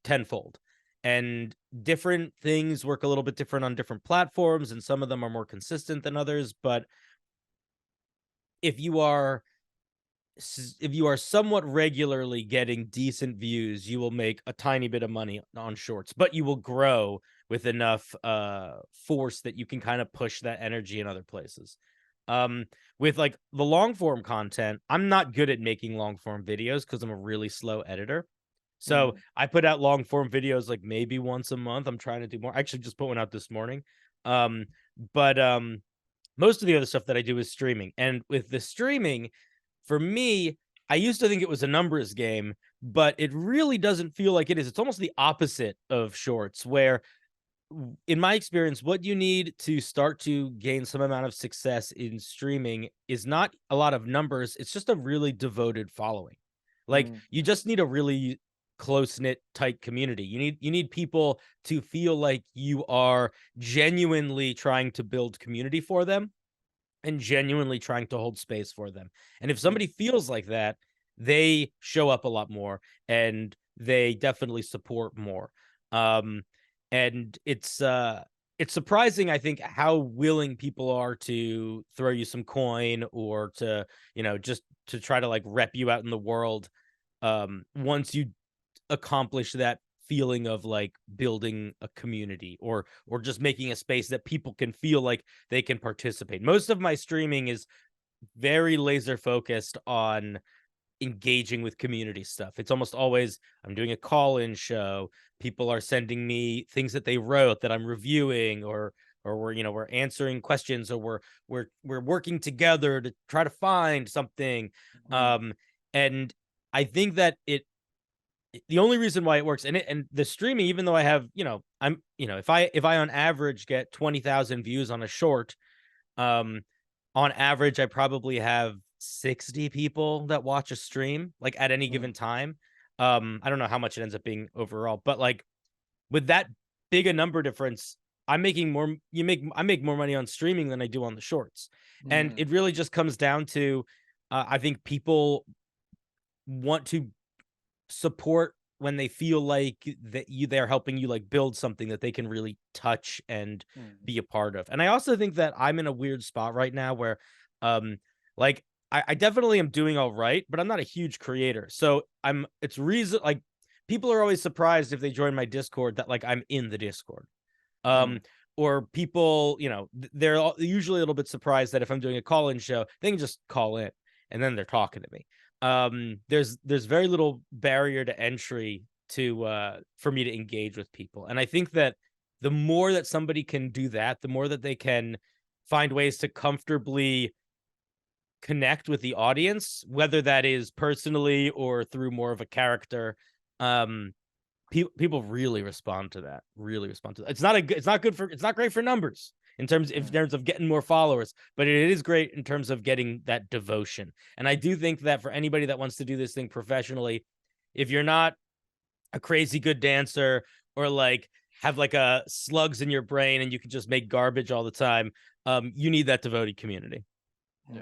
tenfold. And different things work a little bit different on different platforms, and some of them are more consistent than others. But if you are somewhat regularly getting decent views, you will make a tiny bit of money on shorts, but you will grow with enough force that you can kind of push that energy in other places. With like the long form content, I'm not good at making long form videos because I'm a really slow editor. So I put out long form videos like maybe once a month. I'm trying to do more. I actually just put one out this morning. But most of the other stuff that I do is streaming. And with the streaming, for me, I used to think it was a numbers game, but it really doesn't feel like it is. It's almost the opposite of shorts, where in my experience, what you need to start to gain some amount of success in streaming is not a lot of numbers. It's just a really devoted following. Like you just need a really close-knit, tight community. You need people to feel like you are genuinely trying to build community for them and genuinely trying to hold space for them. And if somebody feels like that, they show up a lot more and they definitely support more. And it's surprising, I think, how willing people are to throw you some coin or to, just to try to like rep you out in the world once you accomplish that feeling of like building a community or just making a space that people can feel like they can participate. Most of my streaming is very laser focused on engaging with community stuff. It's almost always I'm doing a call-in show. People are sending me things that they wrote that I'm reviewing, or we're answering questions, or we're working together to try to find something. And I think that the only reason why it works, and the streaming, even though I have, I'm, if I on average get 20,000 views on a short, on average I probably have 60 people that watch a stream like at any given time. I don't know how much it ends up being overall, but like with that big a number difference, I make more money on streaming than I do on the shorts. And it really just comes down to I think people want to support when they feel like that they're helping you like build something that they can really touch and be a part of. And I also think that I'm in a weird spot right now where like I definitely am doing all right, but I'm not a huge creator. So it's reason like people are always surprised if they join my Discord that like I'm in the Discord. Or people, they're usually a little bit surprised that if I'm doing a call-in show, they can just call in and then they're talking to me. There's very little barrier to entry to for me to engage with people. And I think that the more that somebody can do that, the more that they can find ways to comfortably connect with the audience, whether that is personally or through more of a character. People really respond to that. It's not great for numbers in terms of getting more followers, but it is great in terms of getting that devotion. And I do think that for anybody that wants to do this thing professionally, if you're not a crazy good dancer or like have like a slugs in your brain and you can just make garbage all the time, you need that devoted community. Do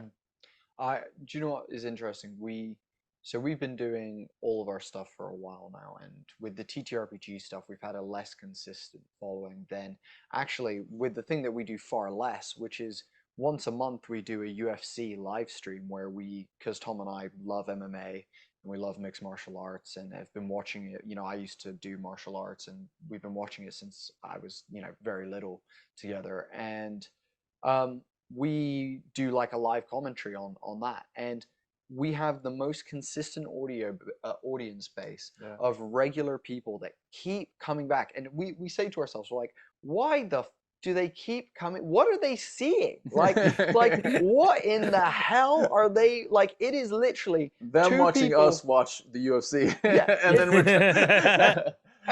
you know what is interesting? We've been doing all of our stuff for a while now, and with the TTRPG stuff, we've had a less consistent following than actually with the thing that we do far less, which is once a month we do a UFC live stream where because Tom and I love MMA and we love mixed martial arts and have been watching it. I used to do martial arts and we've been watching it since I was, very little together. And we do like a live commentary on that, and we have the most consistent audience base of regular people that keep coming back, and we say to ourselves, we're like, why do they keep coming? What are they seeing? Like what in the hell are they like? It is literally them watching us watch the UFC. And then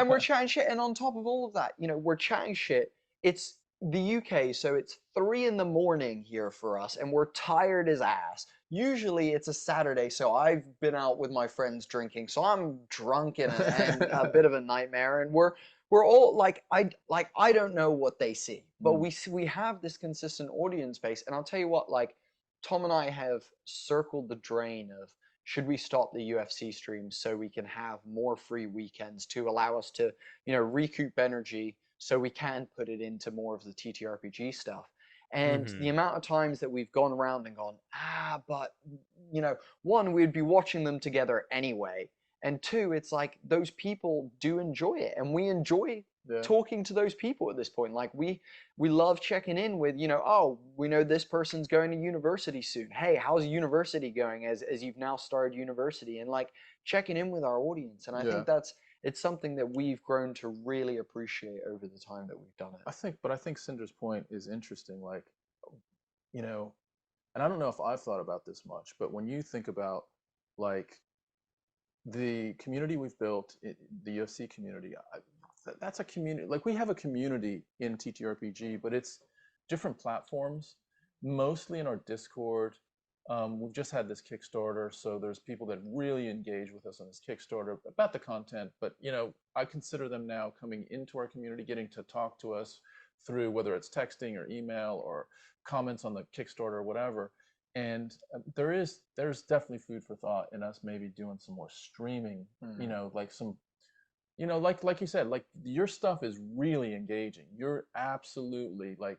we're chatting shit, and on top of all of that, we're chatting shit. It's the UK, so it's 3 a.m. here for us, and we're tired as ass. Usually it's a Saturday, so I've been out with my friends drinking, so I'm drunk and a bit of a nightmare, and we're all like, I don't know what they see, but we have this consistent audience base, and I'll tell you what, like Tom and I have circled the drain of should we stop the UFC streams so we can have more free weekends to allow us to, recoup energy so we can put it into more of the TTRPG stuff. And the amount of times that we've gone around and gone, but, one, we'd be watching them together anyway. And 2, it's like those people do enjoy it. And we enjoy talking to those people at this point. Like we love checking in with, we know this person's going to university soon. Hey, how's university going as you've now started university? And like checking in with our audience. And I think it's something that we've grown to really appreciate over the time that we've done it. I think Cinder's point is interesting. Like, and I don't know if I've thought about this much, but when you think about like the community we've built, the UFC community, that's a community. Like we have a community in TTRPG, but it's different platforms, mostly in our Discord. We've just had this Kickstarter, so there's people that really engage with us on this Kickstarter about the content, but I consider them now coming into our community, getting to talk to us through whether it's texting or email or comments on the Kickstarter or whatever. And there's definitely food for thought in us maybe doing some more streaming, like some, like you said, like your stuff is really engaging. You're absolutely like,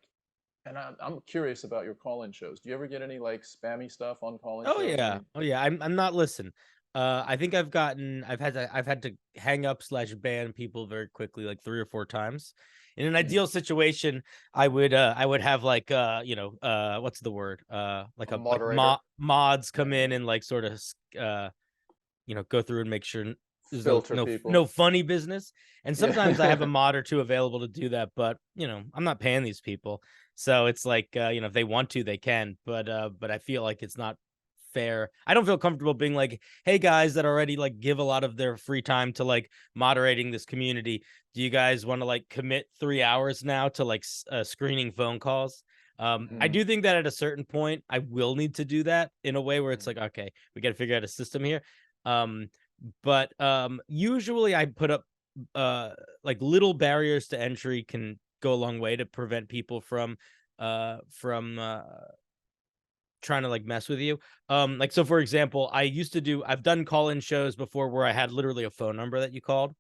and I'm curious about your call-in shows. Do you ever get any like spammy stuff on call-in shows? Oh yeah. I'm not listen. I think I've had to hang up slash ban people very quickly, like 3 or 4 times. In an ideal situation, I would have like what's the word? Like A a moderator. mods come in Yeah. and like sort of go through and make sure there's Filter no people. funny business. And sometimes I have a Yeah. mod or two available to do that, but I'm not paying these people. So it's like if they want to, they can, but I feel like it's not fair. I don't feel comfortable being like, "Hey guys that already like give a lot of their free time to like moderating this community. Do you guys want to like commit 3 hours now to like screening phone calls?" I Mm. do think that at a certain point I will need to do that in a way where it's Mm. like, okay, we got to figure out a system here. Um, but usually I put up uh like little barriers to entry can go a long way to prevent people from trying to like mess with you. Like so for example, I've done call-in shows before where I had literally a phone number that you called.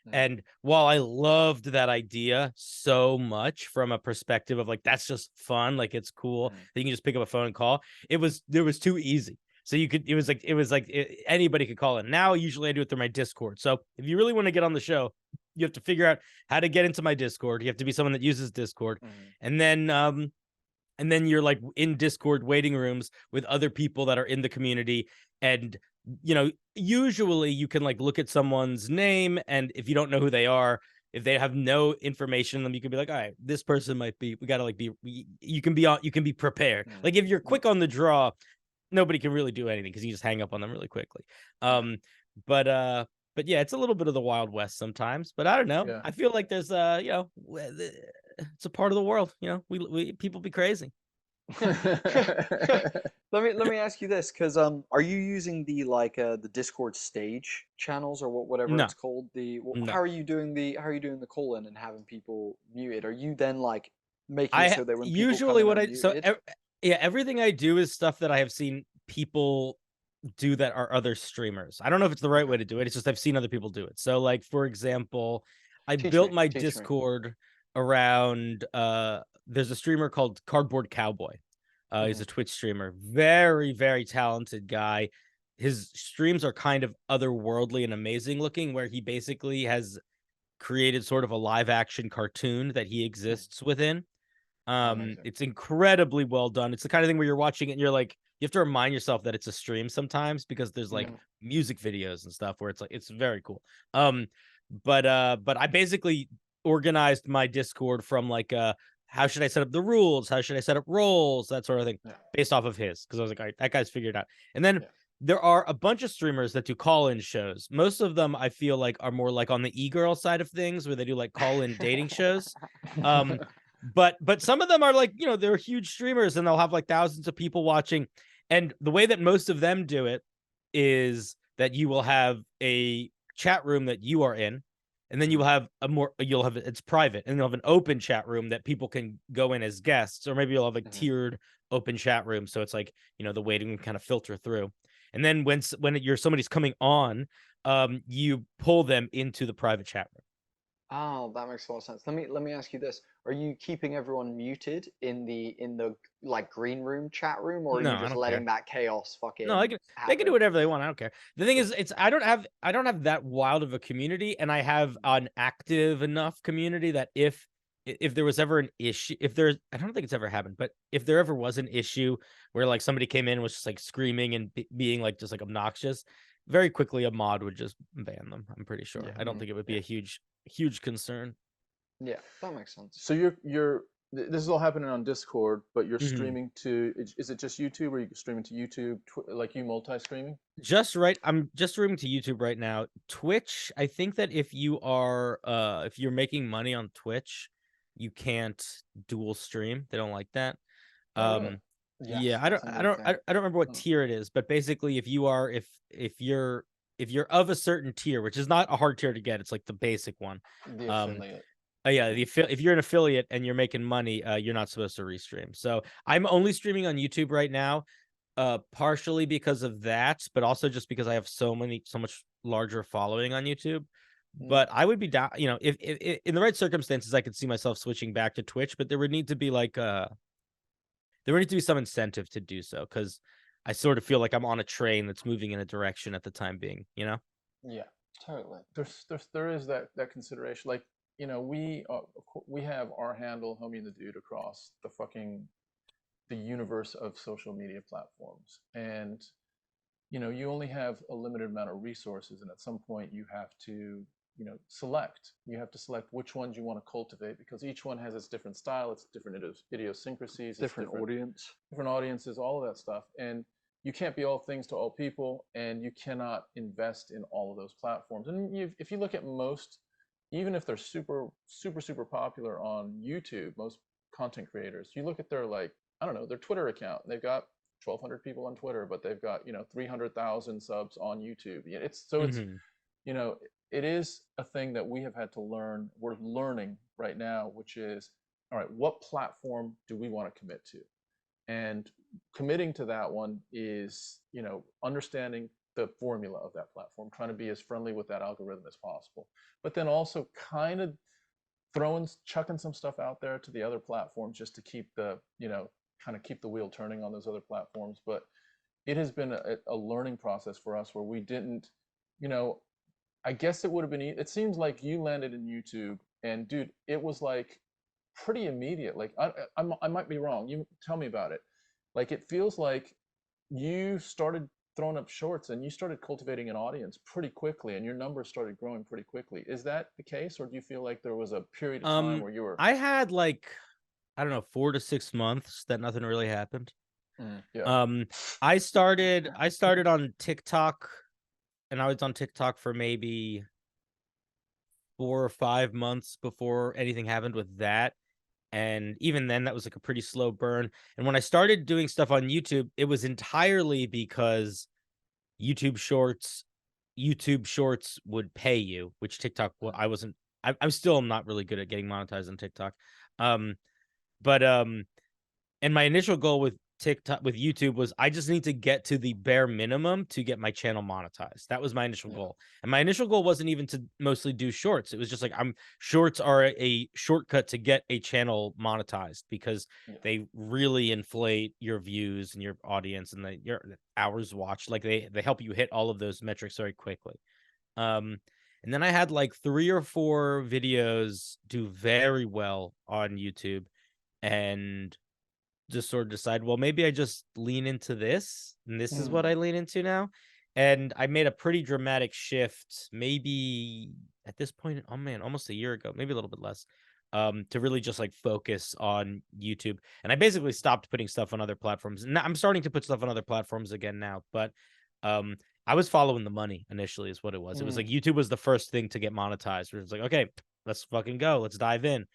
Mm. And while I loved that idea so much from a perspective of like that's just fun, like it's cool Mm. that you can just pick up a phone and call, it was too easy. So anybody could call in. Now usually I do it through my Discord. So if you really want to get on the show, you have to figure out how to get into my Discord. You have to be someone that uses Discord. Mm. And then you're like in Discord waiting rooms with other people that are in the community. And usually you can like look at someone's name, and if you don't know who they are, if they have no information on them, you can be like, all right, this person might be, we gotta like you can be prepared. Mm. Like if you're Yeah. quick on the draw, nobody can really do anything because you just hang up on them really quickly. Yeah. But yeah, it's a little bit of the Wild West sometimes. But I don't know. Yeah. I feel like there's it's a part of the world. We people be crazy. Let me ask you this, because are you using the Discord stage channels or whatever No, it's called? no. How are you doing the call in and having people muted? Are you then like making it I so that when people come usually in what they're I so muted? yeah, everything I do is stuff that I have seen people do that are other streamers. I don't know if it's the right Okay, way to do it. It's just I've seen other people do it. So like for example, I teach built me, my teach me. Discord around there's a streamer called Cardboard Cowboy. He's Hmm. a Twitch streamer. Very, very talented guy. His streams are kind of otherworldly and amazing looking, where he basically has created sort of a live action cartoon that he exists within. Amazing. It's incredibly well done. It's the kind of thing where you're watching it and you're like, you have to remind yourself that it's a stream sometimes because there's like Mm. music videos and stuff where it's like it's very cool. But I basically organized my Discord from like how should I set up the rules? How should I set up roles? That sort of thing, Yeah, based off of his. Because I was like, all right, that guy's figured it out. And then yeah. there are a bunch of streamers that do call-in shows. Most of them I feel like are more like on the e-girl side of things, where they do like call-in dating shows. Um, but some of them are like, they're huge streamers and they'll have like thousands of people watching. And the way that most of them do it is that you will have a chat room that you are in, and then Mhm. you'll have it's private, and you'll have an open chat room that people can go in as guests, or maybe you'll have like Mhm. tiered open chat room, so it's like the waiting room kind of filter through. And then when somebody's coming on, you pull them into the private chat room. Oh, that makes a lot of sense. Let me ask you this. Are you keeping everyone muted in the like green room chat room, or are No, you I just don't care. letting that chaos No, fucking they can do happen? whatever they want. I don't care. The thing Cool. is, it's I don't have that wild of a community, and I have an active enough community that if there was ever an issue, if there's I don't think it's ever happened, but if there ever was an issue where like somebody came in and was just like screaming and being like just like obnoxious, very quickly a mod would just ban them. I'm pretty sure. Yeah, I don't think it would be yeah, a huge concern. yeah. That makes sense. So this is all happening on Discord, but you're Mhm. streaming to, is it just YouTube, or you streaming to YouTube, like you multi-streaming? I'm just streaming to YouTube right now. Twitch, I think that if you're making money on Twitch, you can't dual stream. They don't like that. Oh, really? Yes, Yeah, that's a big thing. I don't remember what Hmm. tier it is, but basically if you're of a certain tier, which is not a hard tier to get, it's like the basic one. The Um affiliate. yeah, if you're an affiliate and you're making money, you're not supposed to restream. So I'm only streaming on YouTube right now, partially because of that, but also just because I have so much larger following on YouTube. Mm. But I would be down, if in the right circumstances, I could see myself switching back to Twitch, but there would need to be some incentive to do so, because I sort of feel like I'm on a train that's moving in a direction at the time being, Yeah, totally. There is that consideration. Like, we have our handle, Homie and the Dude, across the universe of social media platforms, and you only have a limited amount of resources, and at some point you have to select. You have to select which ones you want to cultivate, because each one has its different style, its different idiosyncrasies, Different audience. different audiences, all of that stuff. And you can't be all things to all people, and you cannot invest in all of those platforms. And if you look at most, even if they're super, super, super popular on YouTube, most content creators, you look at their, like, I don't know, their Twitter account. They've got 1,200 people on Twitter, but they've got 300,000 subs on YouTube. It's Mhm. you know it is a thing that we have had to learn. We're learning right now, which is, all right, what platform do we want to commit to? And committing to that one is, understanding the formula of that platform, trying to be as friendly with that algorithm as possible, but then also kind of chucking some stuff out there to the other platforms, just to keep the, kind of keep the wheel turning on those other platforms. But it has been a learning process for us, where we didn't, you know, I guess it would have been, it seems like you landed in YouTube, and dude, it was like pretty immediate. Like, I might be wrong. You tell me about it. Like, it feels like you started throwing up shorts and you started cultivating an audience pretty quickly, and your numbers started growing pretty quickly. Is that the case, or do you feel like there was a period of time where you were? I had like, I don't know, 4 to 6 months that nothing really happened. Yeah. I started on TikTok, and I was on TikTok for maybe 4 or 5 months before anything happened with that. And even then, that was like a pretty slow burn. And when I started doing stuff on YouTube, it was entirely because YouTube Shorts, YouTube Shorts would pay you, which TikTok, well, I wasn't. I'm still not really good at getting monetized on TikTok. Um, but and my initial goal with TikTok, with YouTube, was I just need to get to the bare minimum to get my channel monetized. That was my initial Yeah. goal. And my initial goal wasn't even to mostly do shorts. It was just like, shorts are a shortcut to get a channel monetized, because Yeah. they really inflate your views and your audience and your hours watched. Like, they help you hit all of those metrics very quickly. And then I had like 3 or 4 videos do very well on YouTube, and just sort of decide, well, maybe I just lean into this, and this is what I lean into now. And I made a pretty dramatic shift, maybe at this point, oh man, almost a year ago, maybe a little bit less, to really just like focus on YouTube. And I basically stopped putting stuff on other platforms. Now I'm starting to put stuff on other platforms again now, but I was following the money initially, is what it was. It was like YouTube was the first thing to get monetized. Where it's like, okay, let's fucking go, let's dive in.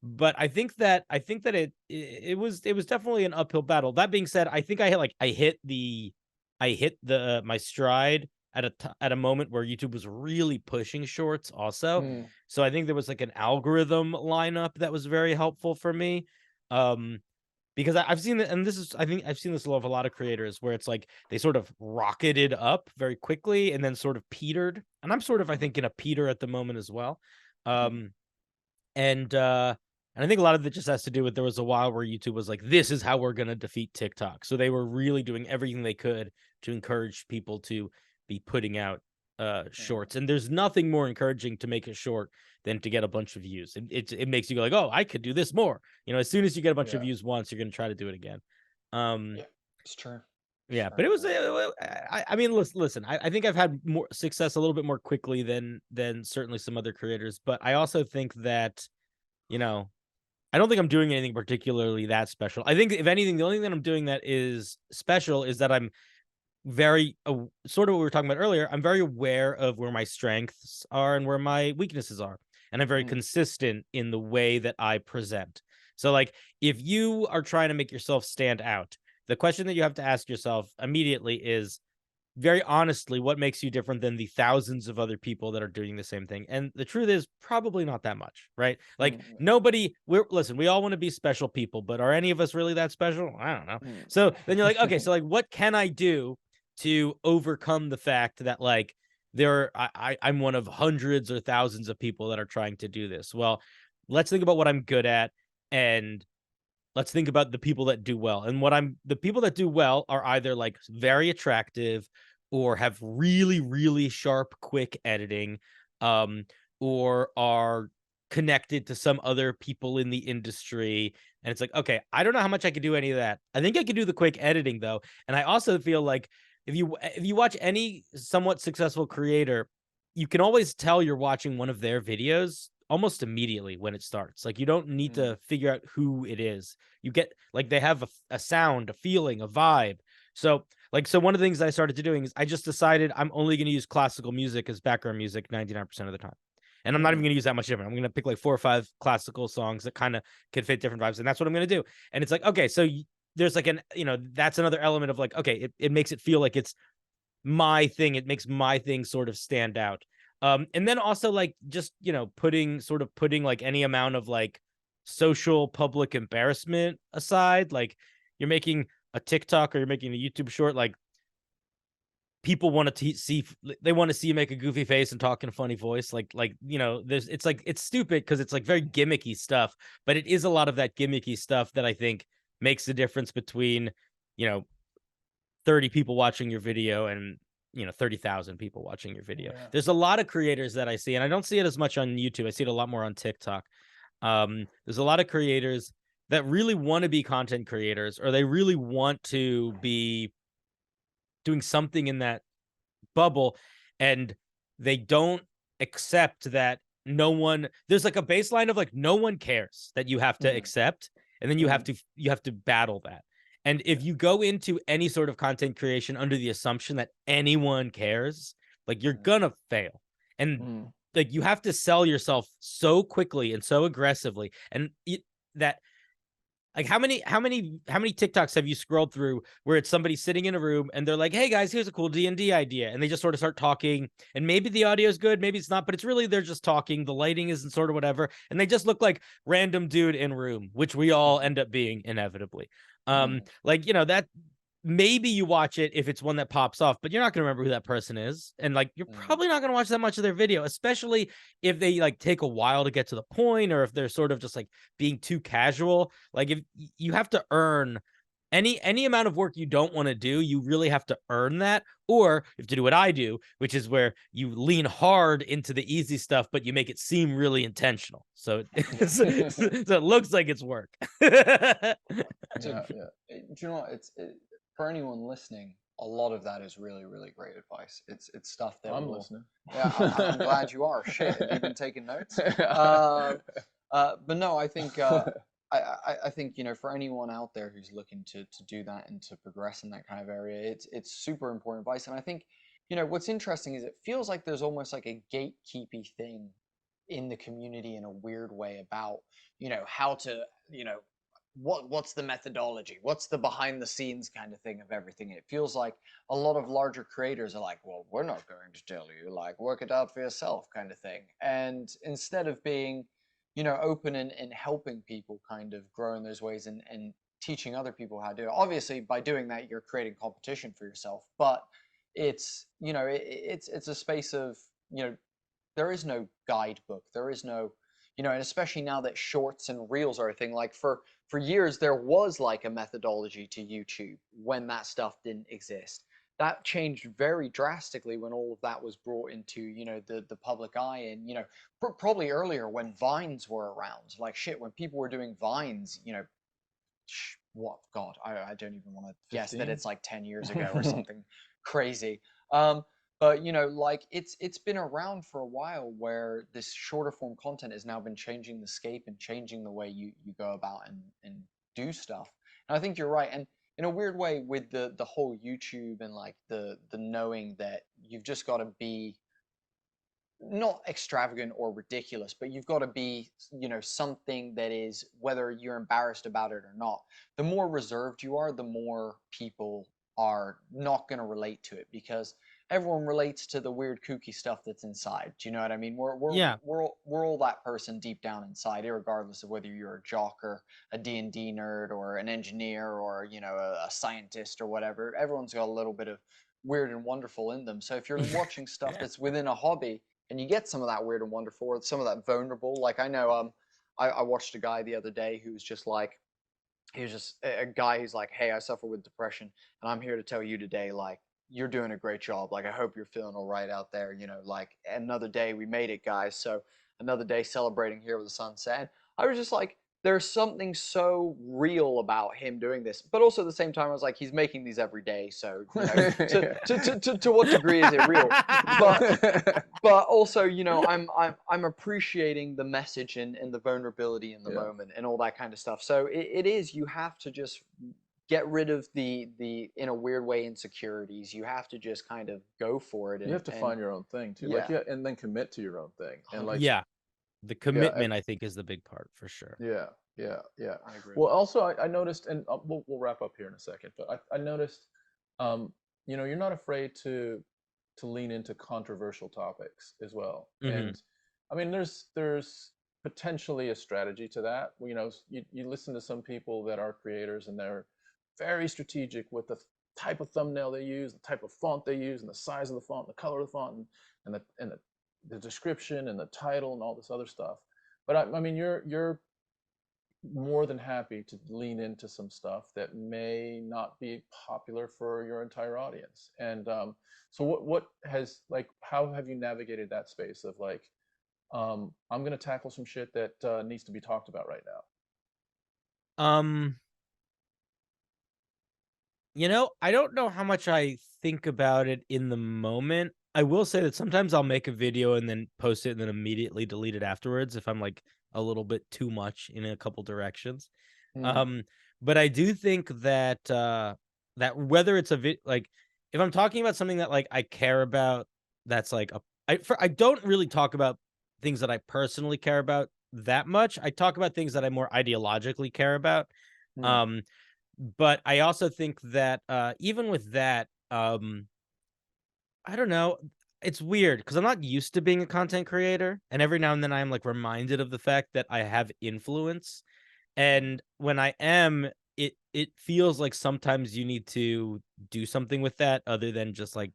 But I think that it was definitely an uphill battle. That being said, I think I hit the my stride at a moment where YouTube was really pushing shorts also. So I think there was like an algorithm lineup that was very helpful for me. Because I've seen it, and I think I've seen this with a lot of creators, where it's like they sort of rocketed up very quickly and then sort of petered. And I'm sort of, I think, in a peter at the moment as well. And I think a lot of it just has to do with, there was a while where YouTube was like, this is how we're going to defeat TikTok. So they were really doing everything they could to encourage people to be putting out shorts. And there's nothing more encouraging to make a short than to get a bunch of views. It makes you go like, oh, I could do this more. As soon as you get a bunch of views once, you're going to try to do it again. Yeah, it's true. Yeah, but it was. I mean, listen. I think I've had more success a little bit more quickly than certainly some other creators. But I also think that, I don't think I'm doing anything particularly that special. I think, if anything, the only thing that I'm doing that is special is that I'm very sort of what we were talking about earlier. I'm very aware of where my strengths are and where my weaknesses are, and I'm very consistent in the way that I present. So, like, if you are trying to make yourself stand out, the question that you have to ask yourself immediately is, very honestly, what makes you different than the thousands of other people that are doing the same thing? And the truth is, probably not that much, right? Like, listen, we all want to be special people, but are any of us really that special? I don't know. So then you're like, okay, so like, what can I do to overcome the fact that, like, I'm one of hundreds or thousands of people that are trying to do this? Well, let's think about what I'm good at, and let's think about the people that do well. And the people that do well are either like very attractive or have really, really sharp, quick editing, um, or are connected to some other people in the industry. And it's like, okay, I don't know how much I could do any of that. I think I could do the quick editing though. And I also feel like if you watch any somewhat successful creator, you can always tell you're watching one of their videos almost immediately when it starts. Like you don't need to figure out who it is. You get like they have a sound, a feeling, a vibe. So one of the things I started to doing is I just decided I'm only going to use classical music as background music 99% of the time. And I'm not even going to use that much different. I'm going to pick like 4 or 5 classical songs that kind of can fit different vibes. And that's what I'm going to do. And it's like, okay, so there's like that's another element of like, okay, it makes it feel like it's my thing. It makes my thing sort of stand out. And then also like just, putting like any amount of like social public embarrassment aside, like you're making a TikTok or you're making a YouTube short, like people want to see, they want to see you make a goofy face and talk in a funny voice. It's stupid because it's like very gimmicky stuff, but it is a lot of that gimmicky stuff that I think makes the difference between, 30 people watching your video and 30,000 people watching your video. Yeah. There's a lot of creators that I see, and I don't see it as much on YouTube. I see it a lot more on TikTok. There's a lot of creators that really want to be content creators, or they really want to be doing something in that bubble, and they don't accept that there's like a baseline of like no one cares that you have to accept, and then you have to battle that. And if you go into any sort of content creation under the assumption that anyone cares, like you're gonna fail. And like you have to sell yourself so quickly and so aggressively, and that like how many TikToks have you scrolled through where it's somebody sitting in a room and they're like, "Hey guys, here's a cool D&D idea," and they just sort of start talking, and maybe the audio is good, maybe it's not, but it's really they're just talking. The lighting isn't sort of whatever, and they just look like random dude in room, which we all end up being inevitably. That maybe you watch it if it's one that pops off, but you're not going to remember who that person is. And like, you're probably not going to watch that much of their video, especially if they like take a while to get to the point, or if they're sort of just like being too casual. Like if you have to earn any amount of work you don't want to do, you really have to earn that. Or you have to do what I do, which is where you lean hard into the easy stuff, but you make it seem really intentional. So it looks like it's work. Do you know what? For anyone listening, a lot of that is really, really great advice. It's stuff that I'm listening. Yeah, I'm glad you are. Shit, have you been taking notes? But no, I think I think for anyone out there who's looking to do that and to progress in that kind of area, it's super important advice. And I think what's interesting is it feels like there's almost like a gatekeepy thing in the community in a weird way about how to what's the methodology, what's the behind the scenes kind of thing of everything. It feels like a lot of larger creators are like, well, we're not going to tell you, like, work it out for yourself kind of thing. And instead of being open and helping people kind of grow in those ways and teaching other people how to do it, obviously by doing that you're creating competition for yourself, but it's it's a space of there is no guidebook, there is no and especially now that shorts and reels are a thing, like for years there was like a methodology to YouTube when that stuff didn't exist. That changed very drastically when all of that was brought into the public eye, and probably earlier when Vines were around. Like shit, when people were doing Vines, what, God, I don't even want to guess that it's like 10 years ago or something crazy. But like it's been around for a while, where this shorter form content has now been changing the scape and changing the way you go about and do stuff. And I think you're right. And in a weird way, with the whole YouTube and like the knowing that you've just got to be not extravagant or ridiculous, but you've got to be something that is, whether you're embarrassed about it or not, the more reserved you are, the more people are not going to relate to it, because everyone relates to the weird kooky stuff that's inside. Do you know what I mean? We're all that person deep down inside, regardless of whether you're a jock or a D&D nerd or an engineer or a scientist or whatever. Everyone's got a little bit of weird and wonderful in them. So if you're watching stuff that's within a hobby and you get some of that weird and wonderful, or some of that vulnerable, like I know I watched a guy the other day who was just like, he was just a guy who's like, hey, I suffer with depression, and I'm here to tell you today, like, you're doing a great job. Like, I hope you're feeling all right out there. You know, like, another day, we made it, guys. So another day celebrating here with the sunset. I was just like, there's something so real about him doing this, but also at the same time, I was like, he's making these every day. So, you know, to what degree is it real? But also, you know, I'm appreciating the message and the vulnerability in the moment and all that kind of stuff. So it is, you have to just get rid of the in a weird way, insecurities. You have to just kind of go for it. You have to find your own thing too, like, yeah, and then commit to your own thing, and like, Yeah, the commitment I think is the big part for sure. yeah. I agree. Well, also I noticed, and we'll wrap up here in a second, but I noticed, you know, you're not afraid to lean into controversial topics as well. And I mean, there's potentially a strategy to that. You know, you listen to some people that are creators, and they're very strategic with the type of thumbnail they use, the type of font they use, and the size of the font, and the color of the font, and the description and the title and all this other stuff. But I mean, you're more than happy to lean into some stuff that may not be popular for your entire audience. And so what has, like, how have you navigated that space of like, I'm going to tackle some shit that needs to be talked about right now? You know, I don't know how much I think about it in the moment. I will say that sometimes I'll make a video and then post it and then immediately delete it afterwards if I'm like a little bit too much in a couple directions. But I do think that that whether it's like if I'm talking about something that like I care about, that's like I don't really talk about things that I personally care about that much. I talk about things that I more ideologically care about. But I also think that even with that, I don't know. It's weird because I'm not used to being a content creator, and every now and then I'm like reminded of the fact that I have influence. And when I am, it feels like sometimes you need to do something with that other than just like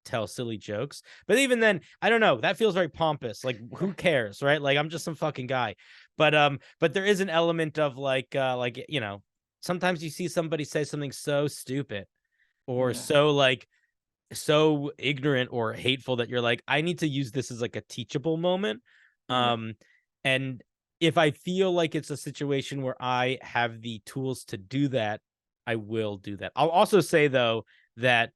tell silly jokes. But even then, I don't know. That feels very pompous. Like who cares, right? Like I'm just some fucking guy. But there is an element of like you know, sometimes you see somebody say something so stupid or so like so ignorant or hateful that you're like, I need to use this as like a teachable moment. And if I feel like it's a situation where I have the tools to do that, I will do that. I'll also say though that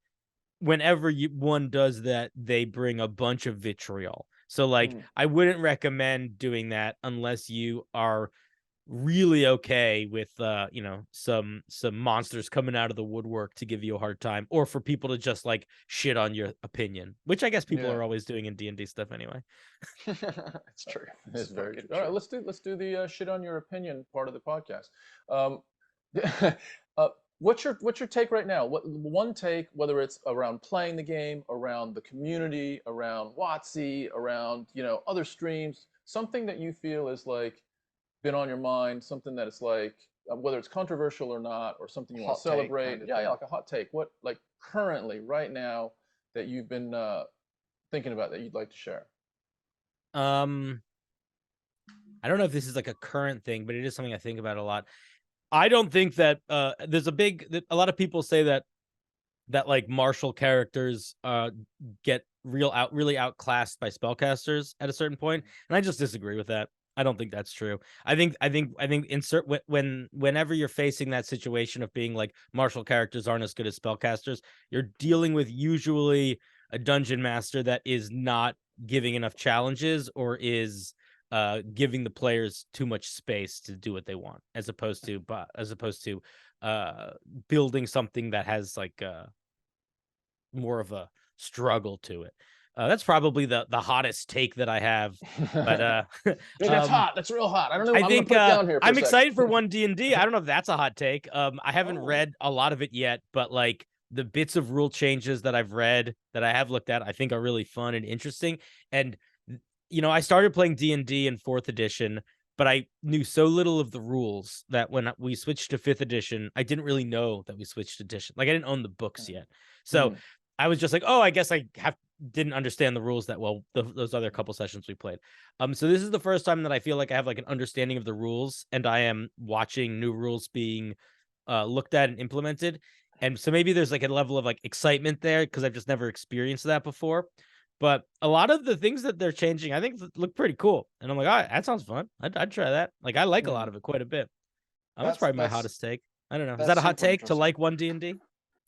whenever one does that, they bring a bunch of vitriol. So like I wouldn't recommend doing that unless you are really okay with you know, some monsters coming out of the woodwork to give you a hard time, or for people to just like shit on your opinion, which I guess people are always doing in D&D stuff anyway. It's true. It's very true. All right, let's do the shit on your opinion part of the podcast. What's your take right now? What one take, whether it's around playing the game, around the community, around WotC, around, you know, other streams, something that you feel is like been on your mind, something that it's like, whether it's controversial or not, or something you want to celebrate. Yeah, like a hot take. What, like, currently, right now, that you've been thinking about that you'd like to share? I don't know if this is like a current thing, but it is something I think about a lot. I don't think that there's a lot of people say that like martial characters get really outclassed by spellcasters at a certain point, and I just disagree with that. I don't think that's true. I think whenever you're facing that situation of being like martial characters aren't as good as spellcasters, you're dealing with usually a dungeon master that is not giving enough challenges or is giving the players too much space to do what they want, as opposed to building something that has like more of a struggle to it. That's probably the hottest take that I have. But dude, that's hot. That's real hot. I don't know. I think I'm excited for one D&D. I don't know if that's a hot take. I haven't read a lot of it yet, but like the bits of rule changes that I've read that I have looked at, I think are really fun and interesting. And you know, I started playing D&D in 4th edition, but I knew so little of the rules that when we switched to 5th edition, I didn't really know that we switched edition. Like I didn't own the books yet. So I was just like, oh, I guess I didn't understand the rules that well those other couple sessions we played. So this is the first time that I feel like I have like an understanding of the rules, and I am watching new rules being looked at and implemented. And so maybe there's like a level of like excitement there because I've just never experienced that before. But a lot of the things that they're changing, I think look pretty cool. And I'm like, all right, that sounds fun. I'd try that. Like I like a lot of it quite a bit. That's probably my hottest take. I don't know. Is that a hot super take to interesting. like one D&D?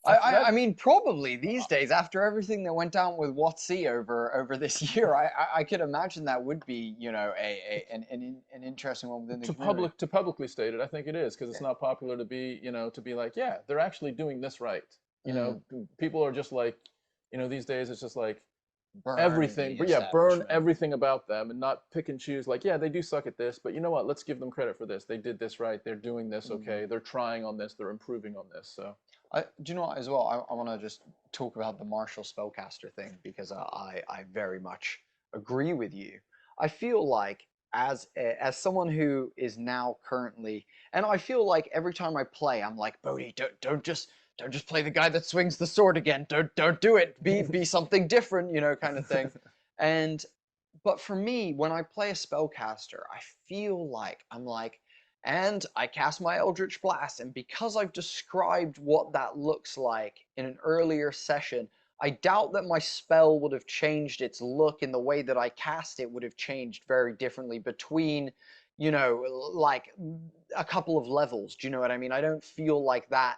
I mean, probably these days, after everything that went down with WotC over this year, I could imagine that would be, you know, an interesting one within the community. To publicly state it, I think it is, because it's not popular to be, you know, to be like, yeah, they're actually doing this right. You know, people are just like, you know, these days it's just like Burn everything, the but yeah, burn establishment. everything about them and not pick and choose. Like, yeah, they do suck at this, but you know what? Let's give them credit for this. They did this right. They're doing this okay. They're trying on this. They're improving on this. So. Do you know what, as well? I want to just talk about the martial spellcaster thing because I very much agree with you. I feel like as someone who is now currently, and I feel like every time I play, I'm like, Bodhi, don't just play the guy that swings the sword again. Don't do it. Be something different, you know, kind of thing. But for me, when I play a spellcaster, I feel like I'm like, and I cast my Eldritch Blast, and because I've described what that looks like in an earlier session, I doubt that my spell would have changed its look in the way that I cast it would have changed very differently between, you know, like a couple of levels. Do you know what I mean? I don't feel like that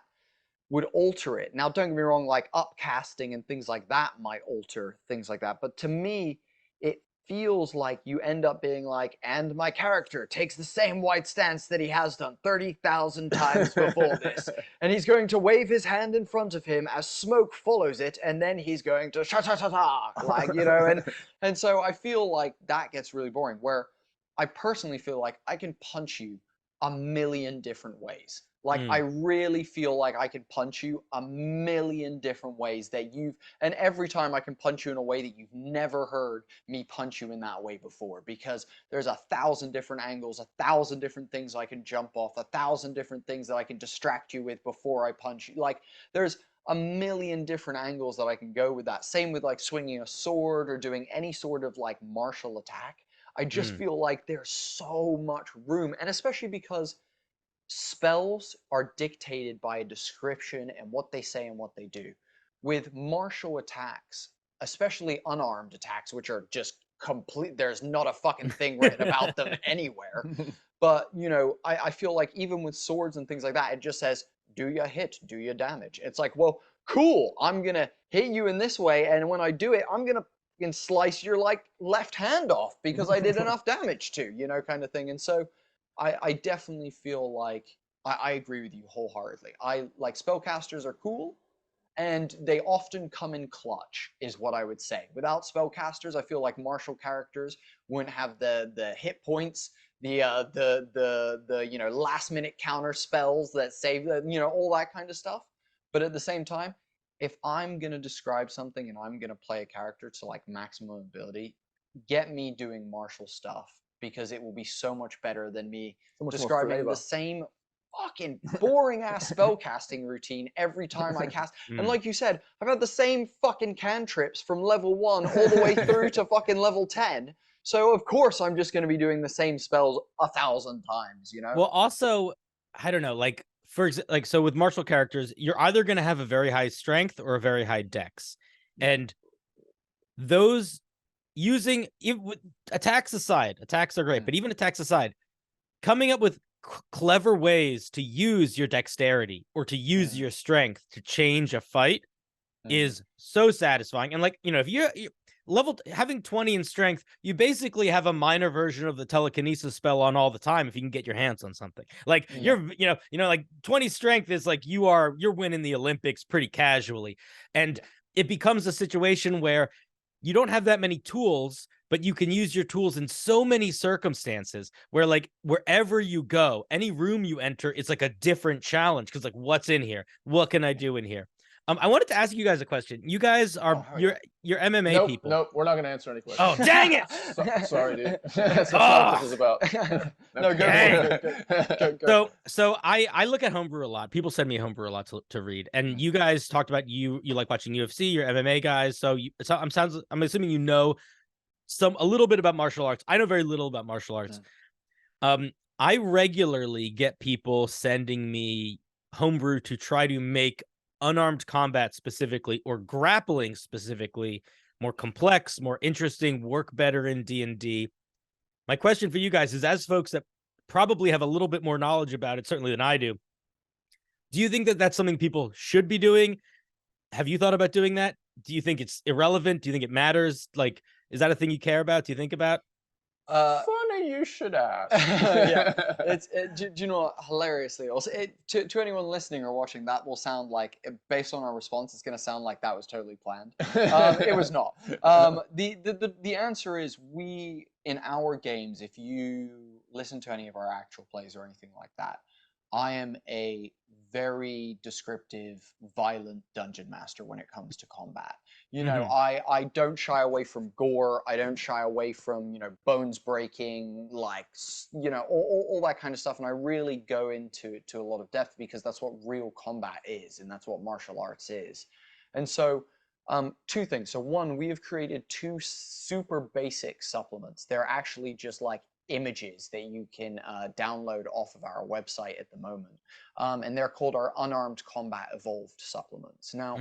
would alter it. Now, don't get me wrong, like upcasting and things like that might alter things like that, but to me, it feels like you end up being like, and my character takes the same white stance that he has done 30,000 times before this, and he's going to wave his hand in front of him as smoke follows it, and then he's going to sha-ta-ta-ta, like, you know, and so I feel like that gets really boring, where I personally feel like I can punch you a million different ways. Like, I really feel like I can punch you a million different ways that and every time I can punch you in a way that you've never heard me punch you in that way before, because there's 1,000 different angles, 1,000 different things I can jump off, 1,000 different things that I can distract you with before I punch you. Like, there's a million different angles that I can go with that. Same with like swinging a sword or doing any sort of like martial attack. I just feel like there's so much room, and especially because spells are dictated by a description and what they say and what they do. With martial attacks, especially unarmed attacks, which are just complete, there's not a fucking thing written about them anywhere. But, you know, I feel like even with swords and things like that, it just says, do your hit, do your damage. It's like, well, cool, I'm going to hit you in this way, and when I do it, I'm going to slice your, like, left hand off because I did enough damage to, you know, kind of thing. And so I definitely feel like I agree with you wholeheartedly. I like spellcasters are cool, and they often come in clutch, is what I would say. Without spellcasters, I feel like martial characters wouldn't have the hit points, the you know, last minute counter spells that save the, you know, all that kind of stuff. But at the same time, if I'm gonna describe something and I'm gonna play a character to like maximum ability, get me doing martial stuff, because it will be so much better than me describing the same fucking boring ass spellcasting routine every time I cast. And like you said, I've had the same fucking cantrips from level 1 all the way through to fucking level 10. So of course I'm just going to be doing the same spells 1,000 times, you know? Well, also, I don't know, like so with martial characters, you're either going to have a very high strength or a very high dex. And those attacks aside, attacks are great, but even attacks aside, coming up with clever ways to use your dexterity or to use your strength to change a fight is so satisfying. And like, you know, if you having 20 in strength, you basically have a minor version of the telekinesis spell on all the time if you can get your hands on something. Like you're, you know, like 20 strength is like you're winning the Olympics pretty casually. And it becomes a situation where you don't have that many tools, but you can use your tools in so many circumstances where, like, wherever you go, any room you enter, it's like a different challenge. Cause like, what's in here? What can I do in here? I wanted to ask you guys a question. You guys are Oh, yeah. you're MMA Nope, people. nope, we're not going to answer any questions. Oh, dang it! Sorry, dude. That's not what this is about. No, go Dang. for it. Go. So I look at homebrew a lot. People send me homebrew a lot to read, and you guys talked about you like watching UFC. You're MMA guys, so I'm assuming you know a little bit about martial arts. I know very little about martial arts. I regularly get people sending me homebrew to try to make unarmed combat specifically or grappling specifically more complex, more interesting, work better in D&D. My question for you guys is, as folks that probably have a little bit more knowledge about it, certainly than I do you think that that's something people should be doing? Have you thought about doing that? Do you think it's irrelevant? Do you think it matters? Like, is that a thing you care about? Do you think about? Funny you should ask. Yeah, do you know what, hilariously also to anyone listening or watching, that will sound like, based on our response, it's going to sound like that was totally planned. It was not. The answer is, we, in our games, if you listen to any of our actual plays or anything like that, I am a very descriptive, violent dungeon master when it comes to combat. You know, I don't shy away from gore. I don't shy away from, you know, bones breaking, like, you know, all that kind of stuff. And I really go into a lot of depth, because that's what real combat is, and that's what martial arts is. And so, two things. So one, we have created two super basic supplements. They're actually just like images that you can download off of our website at the moment. And they're called our Unarmed Combat Evolved supplements. Now,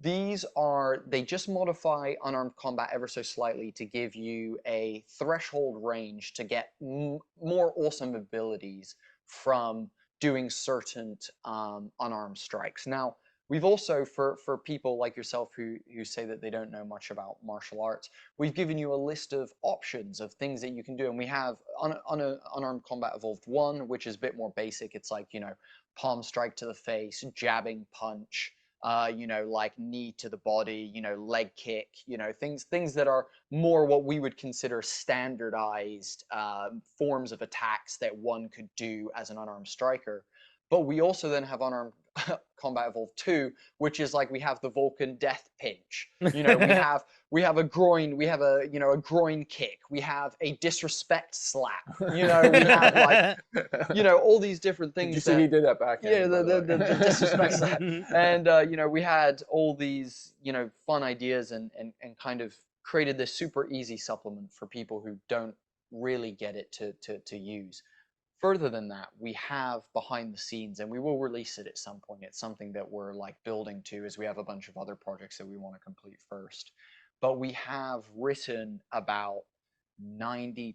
they just modify Unarmed Combat ever so slightly to give you a threshold range to get more awesome abilities from doing certain unarmed strikes. Now, we've also, for people like yourself who say that they don't know much about martial arts, we've given you a list of options of things that you can do. And we have Unarmed Combat Evolved 1, which is a bit more basic. It's like, you know, palm strike to the face, jabbing punch, you know, like knee to the body, you know, leg kick, you know, things that are more what we would consider standardized forms of attacks that one could do as an unarmed striker. But we also then have Unarmed Combat Evolved 2, which is like, we have the Vulcan death pinch. You know, we have a groin, we have a, you know, a groin kick, we have a disrespect slap. You know, we have like, you know, all these different things. You see, he did that back. Yeah, the disrespect slap. And you know, we had all these, you know, fun ideas, and kind of created this super easy supplement for people who don't really get it to use. Further than that, we have behind the scenes, and we will release it at some point. It's something that we're like building to, as we have a bunch of other projects that we want to complete first. But we have written about 90%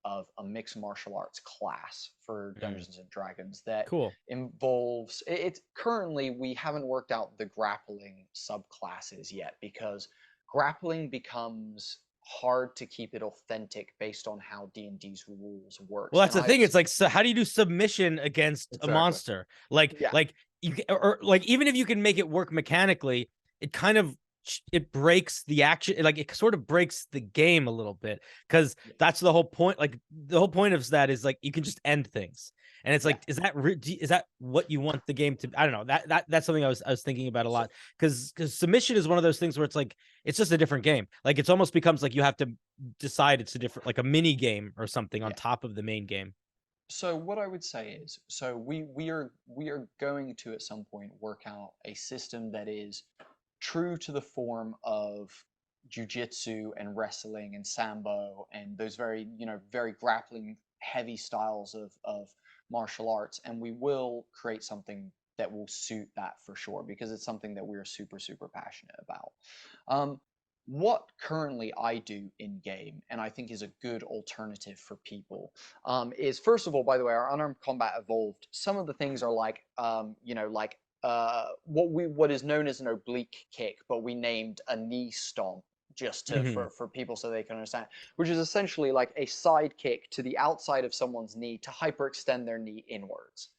of a mixed martial arts class for Dungeons and Dragons that involves it's currently, we haven't worked out the grappling subclasses yet, because grappling becomes hard to keep it authentic based on how D&D's rules work. Well, that's the thing. It's like, so how do you do submission against a monster? Like, you, or like, even if you can make it work mechanically, it kind of, it breaks the action. Like, it sort of breaks the game a little bit, because that's the whole point. Like, the whole point of that is like, you can just end things. And it's like, is that what you want the game to? I don't know. That's something I was thinking about a lot, because submission is one of those things where it's like, it's just a different game. Like, it's almost becomes like you have to decide it's a different, like a mini game or something on top of the main game. So what I would say is, so we are going to at some point work out a system that is true to the form of jiu-jitsu and wrestling and sambo and those very, you know, very grappling heavy styles of martial arts, and we will create something that will suit that for sure, because it's something that we're super passionate about. What currently I do in game, and I think is a good alternative for people, is, first of all, by the way, our Unarmed Combat Evolved, some of the things are like, you know, like what is known as an oblique kick, but we named a knee stomp, just to for people so they can understand, which is essentially like a side kick to the outside of someone's knee to hyperextend their knee inwards.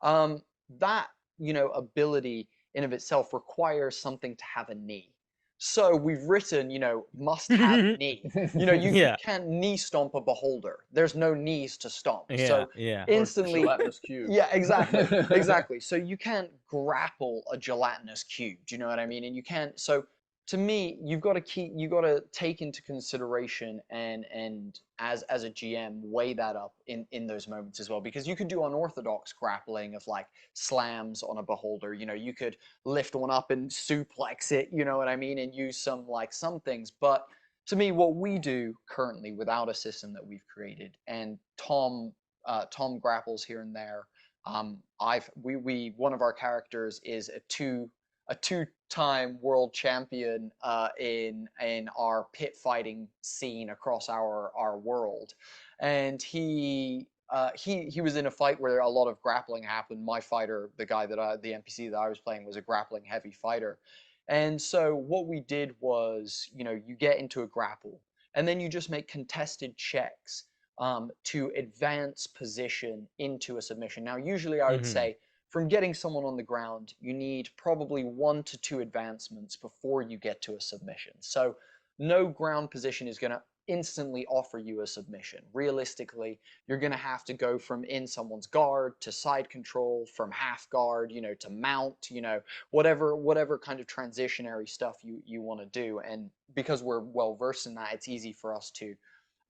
That, you know, ability in of itself requires something to have a knee. So we've written, must have knee. You Yeah, can't knee stomp a beholder. There's no knees to stomp. yeah, So yeah. Or instantly, gelatinous cube. yeah, exactly, exactly. So you can't grapple a gelatinous cube. Do you know what I mean? And you can't. So to me, you got to take into consideration and as a GM weigh that up in those moments as well, because you could do unorthodox grappling of like slams on a beholder. You could lift one up and suplex it, you know what I mean, and use some things. But to me, what we do currently without a system that we've created, and Tom grapples here and there. We one of our characters is a two-time world champion in our pit fighting scene across our world, and he was in a fight where a lot of grappling happened. My fighter, the NPC that I was playing, was a grappling heavy fighter, and so what we did was, you get into a grapple, and then you just make contested checks to advance position into a submission. Now, usually I would Hmm. say from getting someone on the ground, you need probably 1 to 2 advancements before you get to a submission. So no ground position is going to instantly offer you a submission. Realistically, you're going to have to go from in someone's guard to side control, from half guard, to mount, whatever kind of transitionary stuff you want to do. And because we're well versed in that, it's easy for us to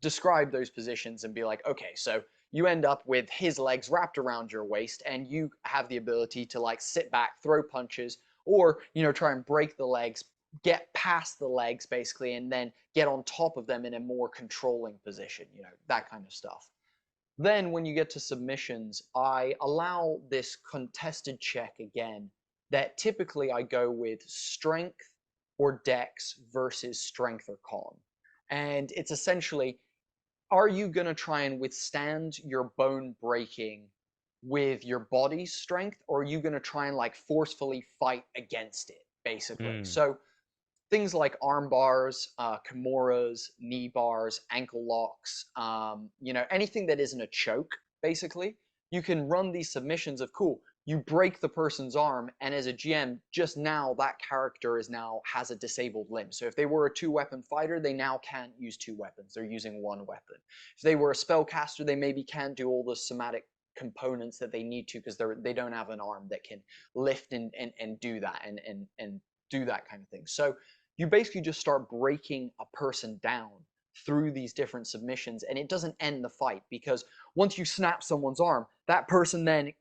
describe those positions and be like, okay, so you end up with his legs wrapped around your waist, and you have the ability to like sit back, throw punches, or try and break the legs, get past the legs basically, and then get on top of them in a more controlling position, that kind of stuff. Then when you get to submissions, I allow this contested check again, that typically I go with strength or dex versus strength or con. And it's essentially, are you going to try and withstand your bone breaking with your body's strength, or are you going to try and like forcefully fight against it, basically? Mm. So things like arm bars, kimuras, knee bars, ankle locks, anything that isn't a choke, basically. You can run these submissions of, cool, you break the person's arm, and as a GM, just now that character has a disabled limb. So if they were a 2-weapon fighter, they now can't use 2 weapons. They're using 1 weapon. If they were a spellcaster, they maybe can't do all the somatic components that they need to, because they don't have an arm that can lift and do that and do that kind of thing. So you basically just start breaking a person down through these different submissions, and it doesn't end the fight, because once you snap someone's arm, that person then,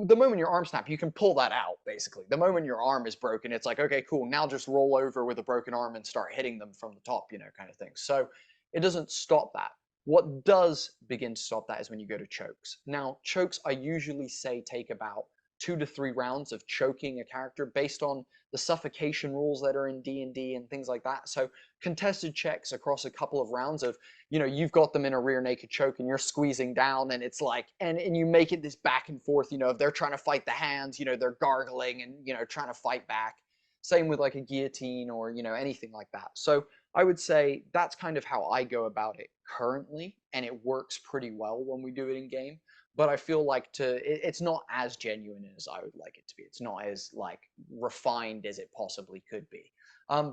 the moment your arm snaps, you can pull that out, basically. The moment your arm is broken, it's like, okay, cool, now just roll over with a broken arm and start hitting them from the top, kind of thing. So it doesn't stop that. What does begin to stop that is when you go to chokes. Now, chokes, I usually say, take about 2 to 3 rounds of choking a character based on the suffocation rules that are in D&D and things like that. So contested checks across a couple of rounds of, you've got them in a rear naked choke and you're squeezing down, and it's like, and you make it this back and forth, if they're trying to fight the hands, they're gargling and, trying to fight back. Same with like a guillotine or, anything like that. So I would say that's kind of how I go about it currently, and it works pretty well when we do it in game. But I feel like it's not as genuine as I would like it to be. It's not as like refined as it possibly could be.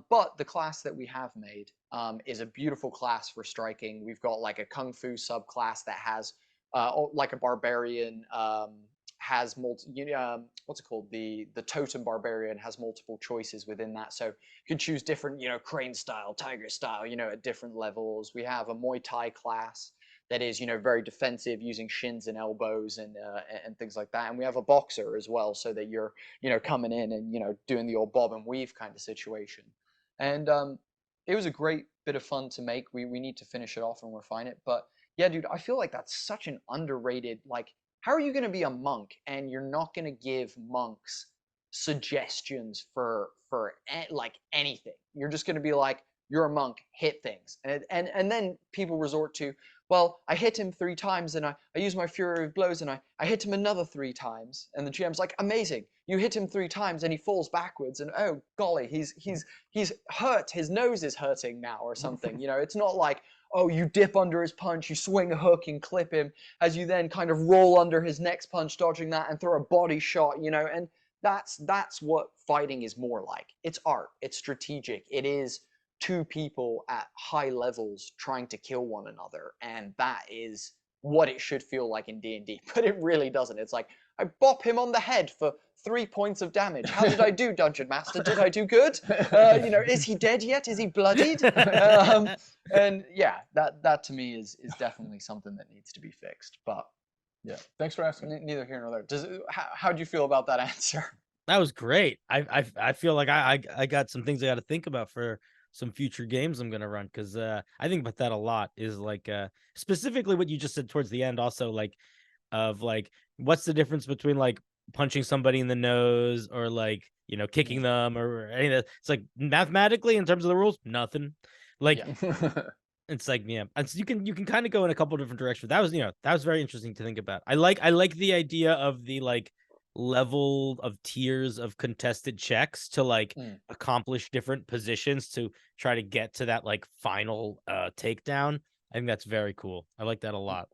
But the class that we have made is a beautiful class for striking. We've got like a kung fu subclass that has like a barbarian has what's it called, the totem barbarian has multiple choices within that, so you can choose different crane style, tiger style, at different levels. We have a Muay Thai class that is very defensive, using shins and elbows and things like that. And we have a boxer as well, so that you're coming in and doing the old bob and weave kind of situation. And it was a great bit of fun to make. We need to finish it off and refine it. But yeah, dude, I feel like that's such an underrated, like, how are you going to be a monk and you're not going to give monks suggestions for like anything? You're just going to be like, you're a monk, hit things. And then people resort to, well, I hit him 3 times and I use my fury of blows and I hit him another 3 times. And the GM's like, amazing, you hit him 3 times and he falls backwards, and oh golly, he's hurt, his nose is hurting now or something. It's not like, oh, you dip under his punch, you swing a hook and clip him, as you then kind of roll under his next punch, dodging that, and throw a body shot, and that's what fighting is more like. It's art, it's strategic, it is two people at high levels trying to kill one another, and that is what it should feel like in D&D. But it really doesn't. It's like, I bop him on the head for 3 points of damage. How did I do, Dungeon Master? Did I do good? Is he dead yet? Is he bloodied? And yeah, that to me is definitely something that needs to be fixed. But yeah, thanks for asking. neither here nor there. How do you feel about that answer? That was great. I feel like I got some things I got to think about for some future games I'm gonna run, because I think about that a lot. Is like specifically what you just said towards the end, also like of like what's the difference between like punching somebody in the nose or like kicking them or any of that. It's like mathematically in terms of the rules, nothing. Like it's like you can kind of go in a couple different directions. That was very interesting to think about. I like the idea of the like level of tiers of contested checks to like accomplish different positions to try to get to that like final takedown. I think that's very cool. I like that a lot.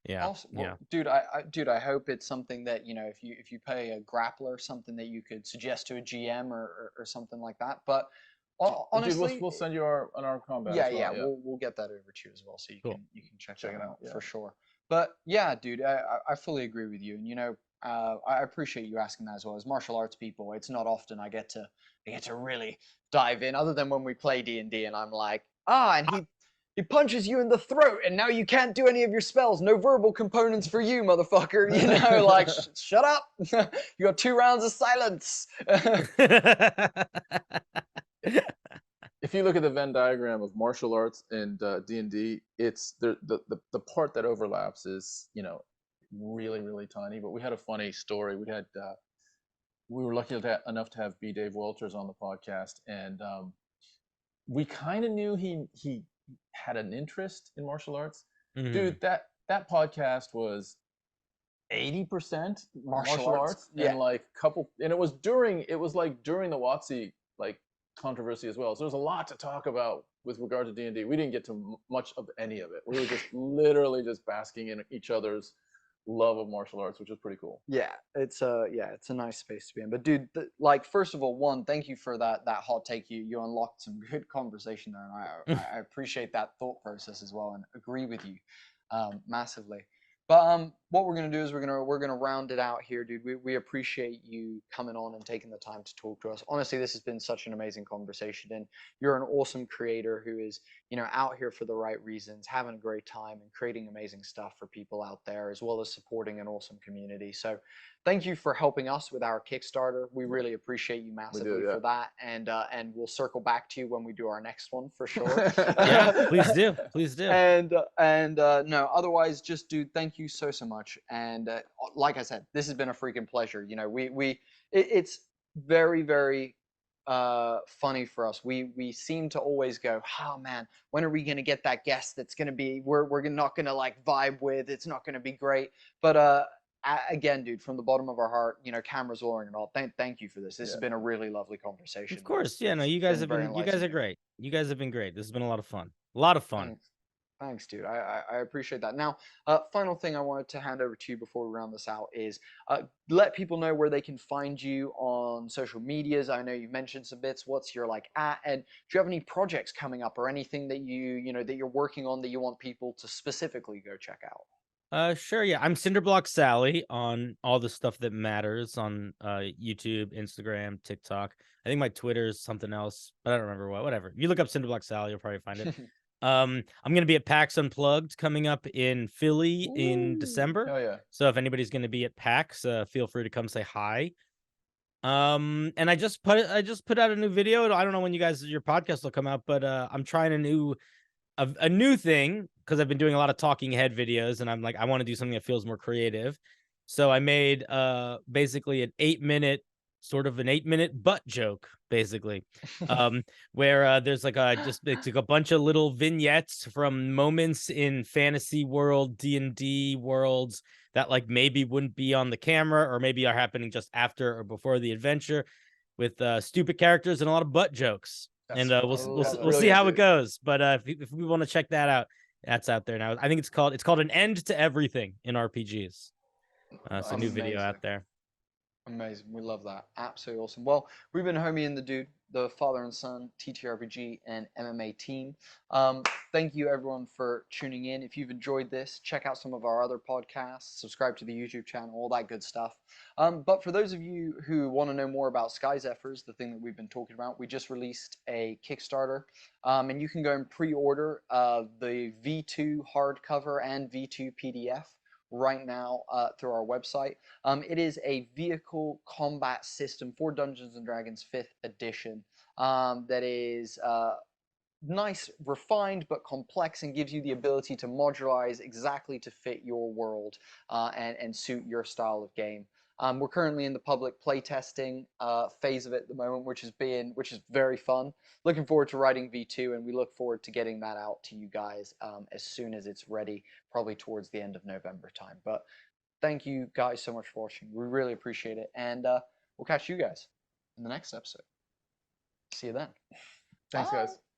Yeah. Awesome. Well, dude, I hope it's something that, if you pay a grappler, something that you could suggest to a GM or something like that. But honestly, dude, we'll send you our combat. Yeah, as well. yeah, we'll get that over to you as well, so you can check it that out yeah. for sure. But yeah, dude, I fully agree with you, and I appreciate you asking that as well. As martial arts people, it's not often I get to really dive in, other than when we play D&D, and I'm like, and he punches you in the throat, and now you can't do any of your spells. No verbal components for you, motherfucker. Like, shut up. You got 2 rounds of silence. If you look at the Venn diagram of martial arts and D&D, it's the part that overlaps is really, really tiny. But we had a funny story. We were lucky enough to have B. Dave Walters on the podcast, and we kind of knew he had an interest in martial arts. Dude, that podcast was 80% martial arts, and like and it was during the WotC like controversy as well. So there's a lot to talk about with regard to D&D. We didn't get to much of any of it. We were just literally just basking in each other's love of martial arts, which is pretty cool. Yeah, it's a nice space to be in. But dude, like, first of all, thank you for that hot take. You unlocked some good conversation there, and I appreciate that thought process as well, and agree with you massively. But what we're gonna do is we're gonna round it out here, dude. We appreciate you coming on and taking the time to talk to us. Honestly, this has been such an amazing conversation, and you're an awesome creator who is out here for the right reasons, having a great time, and creating amazing stuff for people out there, as well as supporting an awesome community. So thank you for helping us with our Kickstarter. We really appreciate you massively for that, and we'll circle back to you when we do our next one for sure. Yeah, please do. And no, otherwise, just dude, thank you so much. And like I said, this has been a freaking pleasure. It's very, very funny for us. We seem to always go, oh man, when are we gonna get that guest that's gonna be we're not gonna like vibe with? It's not gonna be great. But again, dude, from the bottom of our heart, cameras rolling and all. Thank you for this. This has been a really lovely conversation. Of course, yeah. No, you guys are great. You guys have been great. This has been a lot of fun. A lot of fun. Thanks, dude. I appreciate that. Now, final thing I wanted to hand over to you before we round this out is let people know where they can find you on social medias. I know you've mentioned some bits. What's your and do you have any projects coming up or anything that that you're working on that you want people to specifically go check out? Sure, yeah. I'm Cinderblock Sally on all the stuff that matters on YouTube, Instagram, TikTok. I think my Twitter is something else, but I don't remember what. Whatever. If you look up Cinderblock Sally, you'll probably find it. I'm gonna be at PAX Unplugged coming up in Philly in December. Oh yeah. So if anybody's gonna be at PAX, feel free to come say hi. And I just put out a new video. I don't know when your podcast will come out, but I'm trying a new thing because I've been doing a lot of talking head videos, and I'm like, I want to do something that feels more creative. So I made basically an 8-minute butt joke, basically, where there's like it's like a bunch of little vignettes from moments in fantasy world, D&D worlds that like maybe wouldn't be on the camera or maybe are happening just after or before the adventure, with stupid characters and a lot of butt jokes. And we'll see how it goes. But if we want to check that out, that's out there now. I think it's called An End to Everything in RPGs. It's a new video out there. Amazing. We love that. Absolutely awesome. Well, we've been Homie and the Dude, the father and son TTRPG and MMA team. Thank you everyone for tuning in. If you've enjoyed this, check out some of our other podcasts, subscribe to the YouTube channel, all that good stuff. But for those of you who want to know more about Sky Zephyrs, the thing that we've been talking about, we just released a Kickstarter, and you can go and pre-order the V2 hardcover and V2 PDF right now through our website. It is a vehicle combat system for Dungeons and Dragons 5th edition that is nice, refined, but complex, and gives you the ability to modularize exactly to fit your world and suit your style of game. We're currently in the public playtesting phase of it at the moment, which is very fun. Looking forward to writing V2, and we look forward to getting that out to you guys as soon as it's ready, probably towards the end of November time. But thank you guys so much for watching. We really appreciate it, and we'll catch you guys in the next episode. See you then. Thanks, guys.